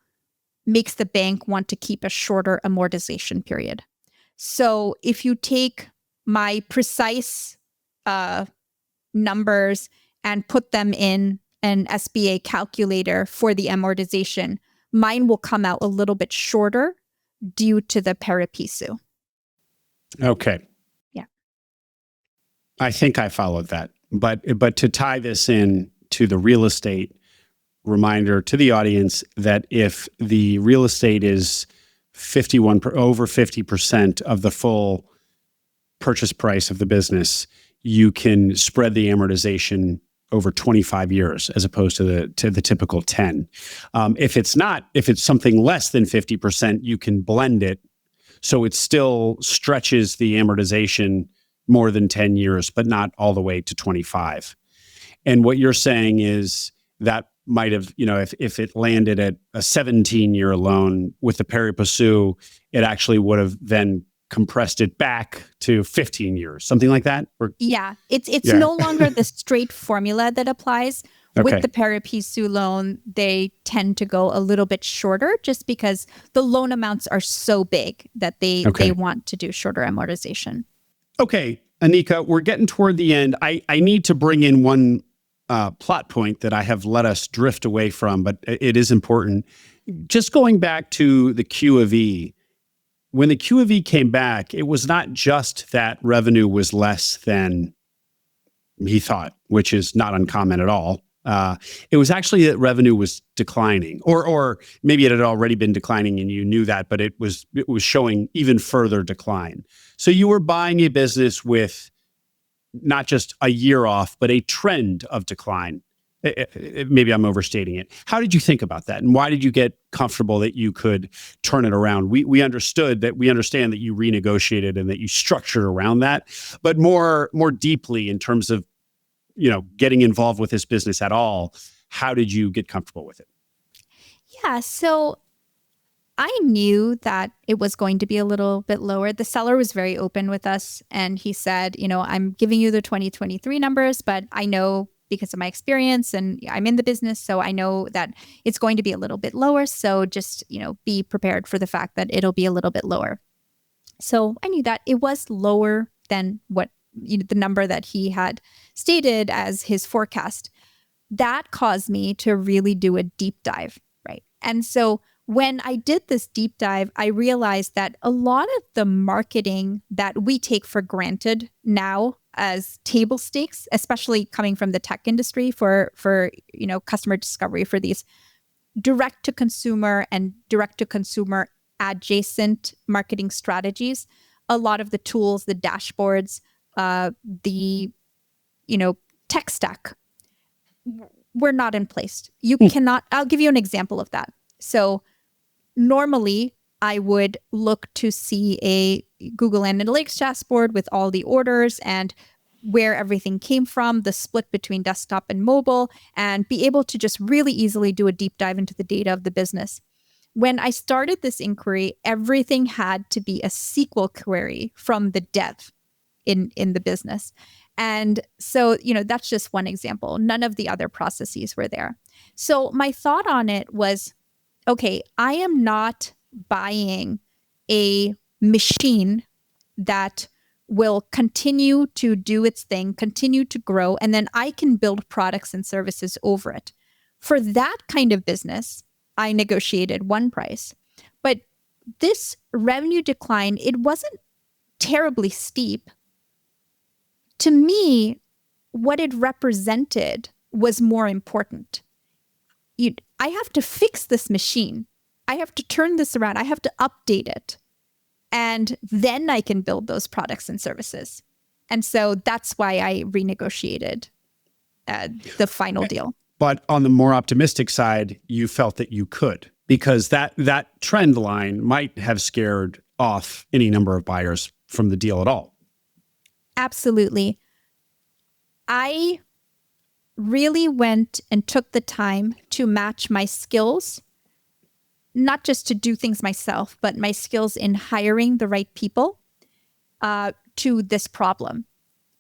makes the bank want to keep a shorter amortization period. So if you take my precise numbers and put them in an SBA calculator for the amortization, mine will come out a little bit shorter due to the pari passu. Okay. Yeah. I think I followed that. But to tie this in to the real estate, reminder to the audience that if the real estate is over 50% of the full purchase price of the business, you can spread the amortization over 25 years as opposed to the typical 10. If it's something less than 50%, you can blend it so it still stretches the amortization more than 10 years, but not all the way to 25. And what you're saying is that might have, if it landed at a 17-year loan with the pari passu, it actually would have then compressed it back to 15 years, something like that? Yeah, it's Yeah. no longer the straight formula that applies. Okay. With the pari passu loan, they tend to go a little bit shorter just because the loan amounts are so big that they want to do shorter amortization. Okay, Anica, we're getting toward the end. I need to bring in one plot point that I have let us drift away from, but it is important. Just going back to the Q of E, when the Q of E came back, it was not just that revenue was less than he thought, which is not uncommon at all. It was actually that revenue was declining, or maybe it had already been declining and you knew that, but it was showing even further decline. So you were buying a business with not just a year off, but a trend of decline. Maybe I'm overstating it. How did you think about that? And why did you get comfortable that you could turn it around? We understand that you renegotiated and that you structured around that, but more deeply in terms of, getting involved with this business at all, how did you get comfortable with it? Yeah, so I knew that it was going to be a little bit lower. The seller was very open with us and he said, I'm giving you the 2023 numbers, but I know because of my experience and I'm in the business, so I know that it's going to be a little bit lower. So just, be prepared for the fact that it'll be a little bit lower. So I knew that it was lower than what the number that he had stated as his forecast. That caused me to really do a deep dive, right? And so when I did this deep dive, I realized that a lot of the marketing that we take for granted now as table stakes, especially coming from the tech industry for customer discovery for these direct to consumer and direct to consumer adjacent marketing strategies, a lot of the tools, the dashboards, the tech stack were not in place. You cannot. I'll give you an example of that. So normally I would look to see a Google Analytics dashboard with all the orders and where everything came from, the split between desktop and mobile, and be able to just really easily do a deep dive into the data of the business. When I started this inquiry, everything had to be a SQL query from the dev in the business. And so, that's just one example. None of the other processes were there. So my thought on it was, okay, I am not buying a machine that will continue to do its thing, continue to grow, and then I can build products and services over it. For that kind of business, I negotiated one price. But this revenue decline, it wasn't terribly steep. To me, what it represented was more important. I have to fix this machine. I have to turn this around. I have to update it. And then I can build those products and services. And so that's why I renegotiated the final deal. But on the more optimistic side, you felt that you could, because that trend line might have scared off any number of buyers from the deal at all. Absolutely. I really went and took the time to match my skills, not just to do things myself, but my skills in hiring the right people to this problem.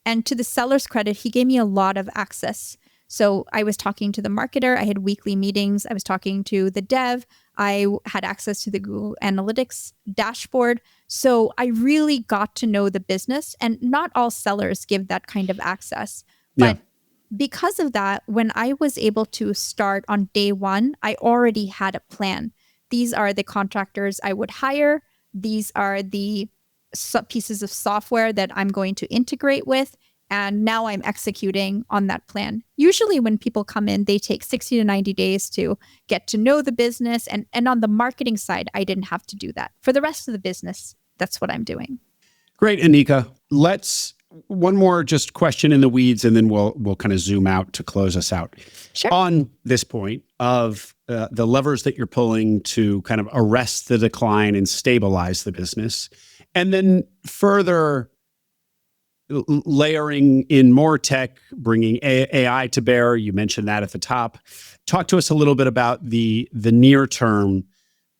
And to the seller's credit, he gave me a lot of access. So I was talking to the marketer. I had weekly meetings. I was talking to the dev. I had access to the Google Analytics dashboard. So I really got to know the business. And not all sellers give that kind of access. But because of that, when I was able to start on day one, I already had a plan. These are the contractors I would hire. These are the pieces of software that I'm going to integrate with. And now I'm executing on that plan. Usually when people come in, they take 60 to 90 days to get to know the business. And on the marketing side, I didn't have to do that. For the rest of the business, that's what I'm doing. Great, Anica. Let's one more just question in the weeds, and then we'll kind of zoom out to close us out. Sure. On this point of the levers that you're pulling to kind of arrest the decline and stabilize the business, and then further layering in more tech, bringing AI to bear. You mentioned that at the top. Talk to us a little bit about the near term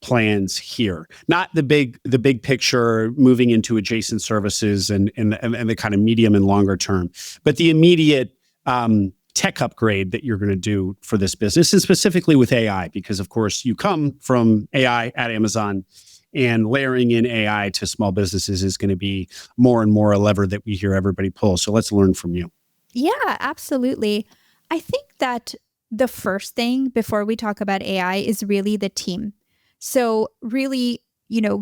plans here, not the big picture, moving into adjacent services and the kind of medium and longer term, but the immediate tech upgrade that you're going to do for this business, and specifically with AI, because of course you come from AI at Amazon, and layering in AI to small businesses is going to be more and more a lever that we hear everybody pull. So let's learn from you. Yeah, absolutely. I think that the first thing before we talk about AI is really the team. So really,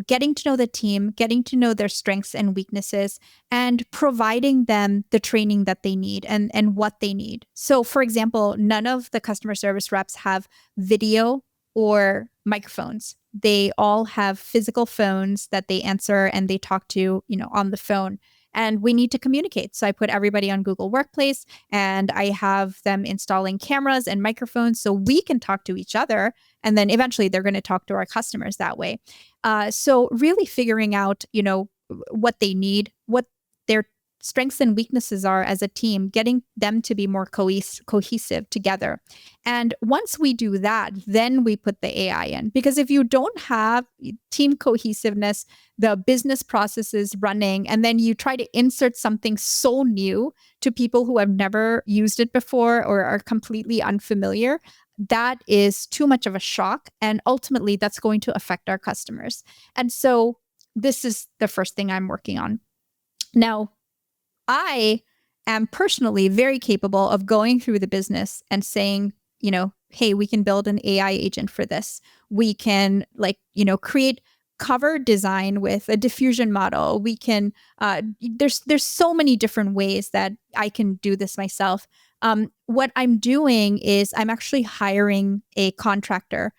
getting to know the team, getting to know their strengths and weaknesses, and providing them the training that they need and what they need. So for example, none of the customer service reps have video or microphones. They all have physical phones that they answer and they talk to, on the phone. And we need to communicate. So I put everybody on Google Workplace and I have them installing cameras and microphones so we can talk to each other. And then eventually they're going to talk to our customers that way. So really figuring out, what they need, what their strengths and weaknesses are as a team, getting them to be more cohesive together. And once we do that, then we put the AI in. Because if you don't have team cohesiveness, the business processes running, and then you try to insert something so new to people who have never used it before or are completely unfamiliar, that is too much of a shock. And ultimately, that's going to affect our customers. And so this is the first thing I'm working on. Now, I am personally very capable of going through the business and saying, hey, we can build an AI agent for this. We can create cover design with a diffusion model. We can, there's so many different ways that I can do this myself. What I'm doing is I'm actually hiring a contractor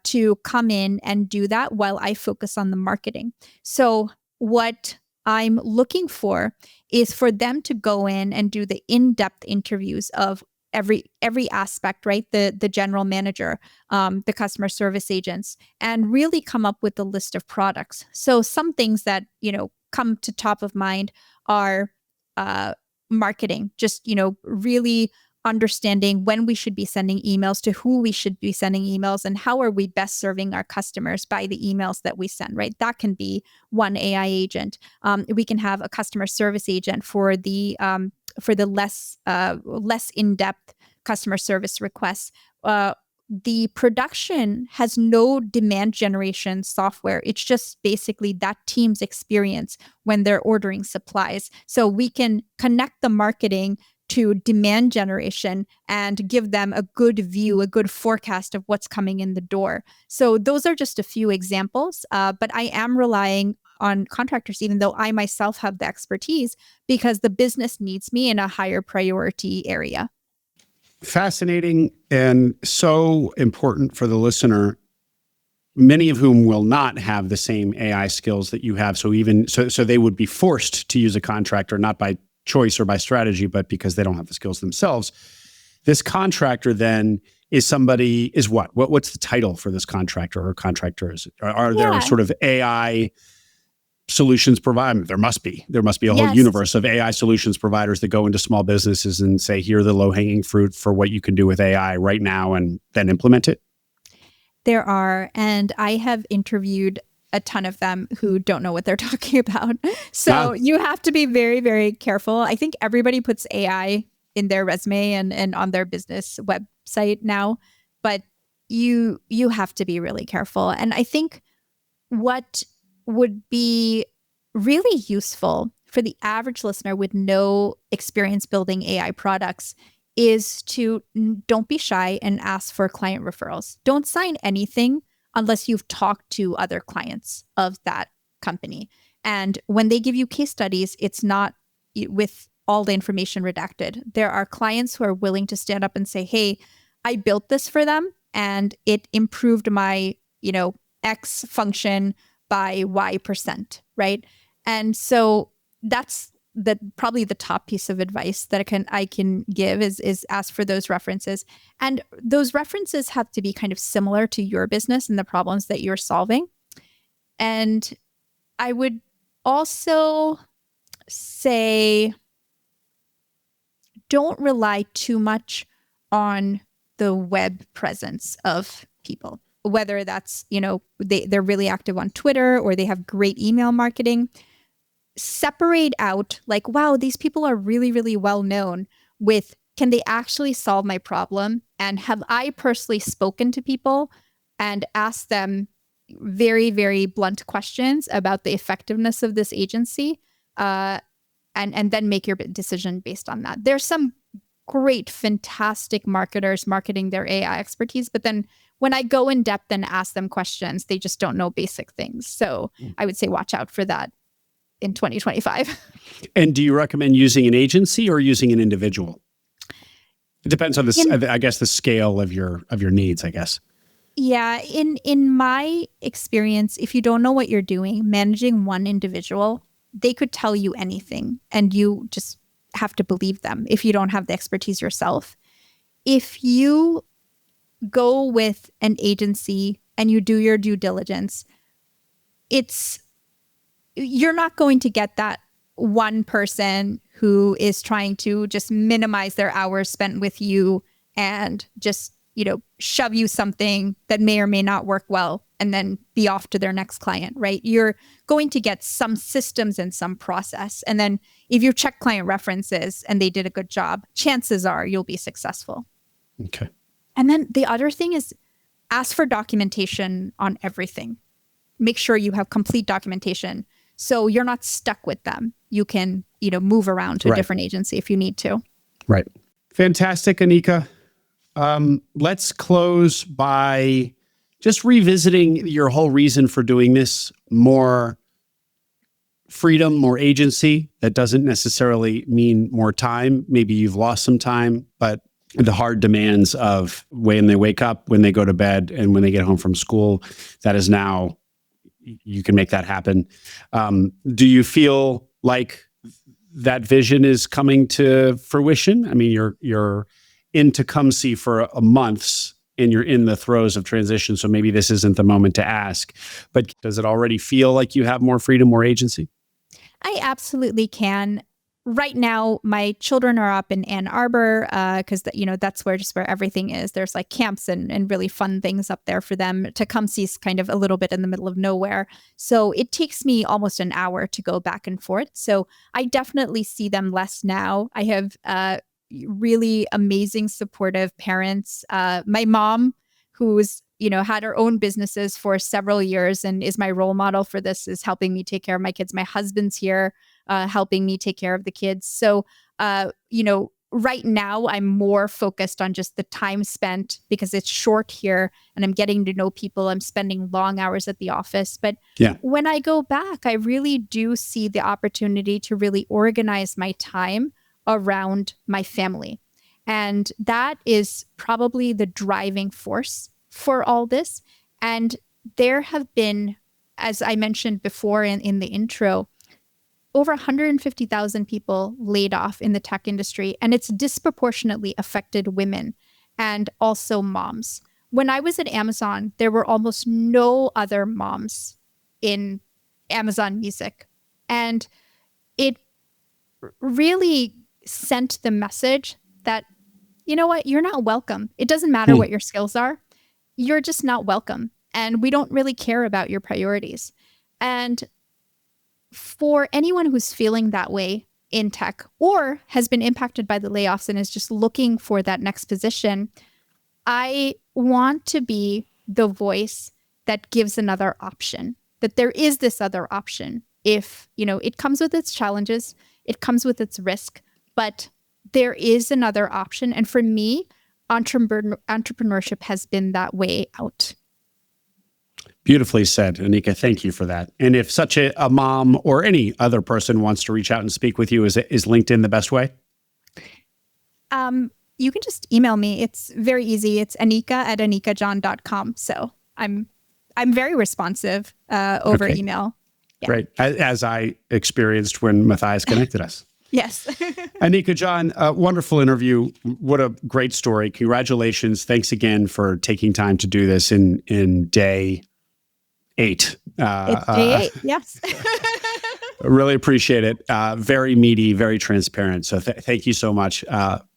to come in and do that while I focus on the marketing. So what I'm looking for is for them to go in and do the in-depth interviews of every aspect, right? The general manager, the customer service agents, and really come up with a list of products. So some things that, come to top of mind are marketing, just, really understanding when we should be sending emails, to who we should be sending emails, and how are we best serving our customers by the emails that we send, right? That can be one AI agent. We can have a customer service agent for the less in-depth customer service requests. The production has no demand generation software. It's just basically that team's experience when they're ordering supplies. So we can connect the marketing to demand generation and give them a good view, a good forecast of what's coming in the door. So those are just a few examples, but I am relying on contractors, even though I myself have the expertise, because the business needs me in a higher priority area. Fascinating and so important for the listener, many of whom will not have the same AI skills that you have. So they would be forced to use a contractor, not by choice or by strategy, but because they don't have the skills themselves. This contractor then is what? What's the title for this contractor or contractors? Are there sort of AI solutions provider? There must be a whole universe of AI solutions providers that go into small businesses and say, here are the low-hanging fruit for what you can do with AI right now, and then implement it. There are, and I have interviewed a ton of them who don't know what they're talking about. So you have to be very, very careful. I think everybody puts AI in their resume and on their business website now, but you have to be really careful. And I think what would be really useful for the average listener with no experience building AI products is to don't be shy and ask for client referrals. Don't sign anything unless you've talked to other clients of that company. And when they give you case studies, it's not with all the information redacted. There are clients who are willing to stand up and say, hey, I built this for them and it improved my, X function by Y%, right? And so that's probably the top piece of advice that I can give is ask for those references. And those references have to be kind of similar to your business and the problems that you're solving. And I would also say don't rely too much on the web presence of people, whether that's, they're really active on Twitter or they have great email marketing. Separate out like, wow, these people are really, really well known with, can they actually solve my problem? And have I personally spoken to people and asked them very, very blunt questions about the effectiveness of this agency? And then make your decision based on that. There's some great, fantastic marketers marketing their AI expertise, but then when I go in depth and ask them questions, they just don't know basic things. So I would say watch out for that in 2025. And do you recommend using an agency or using an individual? It depends on I guess the scale of your needs, I guess. Yeah, in my experience, if you don't know what you're doing, managing one individual, they could tell you anything and you just have to believe them if you don't have the expertise yourself. If you go with an agency and you do your due diligence, you're not going to get that one person who is trying to just minimize their hours spent with you and just, shove you something that may or may not work well and then be off to their next client, right? You're going to get some systems and some process. And then if you check client references and they did a good job, chances are you'll be successful. Okay. And then the other thing is ask for documentation on everything. Make sure you have complete documentation so you're not stuck with them. You can, move around to a different agency if you need to. Right. Fantastic, Anica. Let's close by just revisiting your whole reason for doing this. More freedom, more agency. That doesn't necessarily mean more time. Maybe you've lost some time, but the hard demands of when they wake up, when they go to bed, and when they get home from school, that is now, you can make that happen. Do you feel like that vision is coming to fruition? I mean, you're in Tecumseh for a month and you're in the throes of transition. So maybe this isn't the moment to ask, but does it already feel like you have more freedom, more agency? I absolutely can. Right now, my children are up in Ann Arbor because that's where everything is. There's like camps and really fun things up there for them. Tecumseh's kind of a little bit in the middle of nowhere. So it takes me almost an hour to go back and forth. So I definitely see them less now. I have really amazing, supportive parents. My mom, who's had her own businesses for several years and is my role model for this, is helping me take care of my kids. My husband's here helping me take care of the kids. So, right now I'm more focused on just the time spent because it's short here and I'm getting to know people. I'm spending long hours at the office. But when I go back, I really do see the opportunity to really organize my time around my family. And that is probably the driving force for all this. And there have been, as I mentioned before in the intro, over 150,000 people laid off in the tech industry, and it's disproportionately affected women and also moms. When I was at Amazon, there were almost no other moms in Amazon Music. And it really sent the message that, you know what, you're not welcome. It doesn't matter what your skills are. You're just not welcome. And we don't really care about your priorities. And for anyone who's feeling that way in tech or has been impacted by the layoffs and is just looking for that next position, I want to be the voice that gives another option, that there is this other option. If, it comes with its challenges, it comes with its risk, but there is another option. And for me, entrepreneurship has been that way out. Beautifully said, Anica. Thank you for that. And if such a mom or any other person wants to reach out and speak with you, is LinkedIn the best way? You can just email me. It's very easy. It's anica@anicajohn.com. So I'm very responsive over email. Yeah. Great. As I experienced when Matthias connected us. Yes. Anica, John, a wonderful interview. What a great story. Congratulations. Thanks again for taking time to do this in day 8. It's day 8, yes. Really appreciate it. Very meaty, very transparent. So thank you so much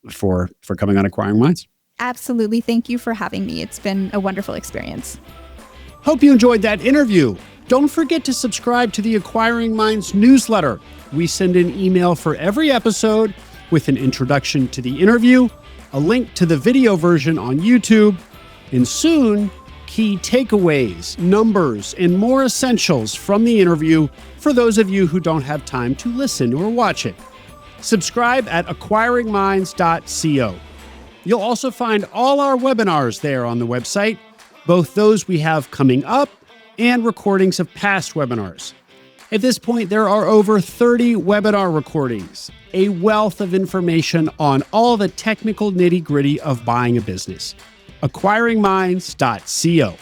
for coming on Acquiring Minds. Absolutely. Thank you for having me. It's been a wonderful experience. Hope you enjoyed that interview. Don't forget to subscribe to the Acquiring Minds newsletter. We send an email for every episode with an introduction to the interview, a link to the video version on YouTube, and soon, key takeaways, numbers, and more essentials from the interview for those of you who don't have time to listen or watch it. Subscribe at acquiringminds.co. You'll also find all our webinars there on the website, both those we have coming up and recordings of past webinars. At this point, there are over 30 webinar recordings, a wealth of information on all the technical nitty-gritty of buying a business. acquiringminds.co.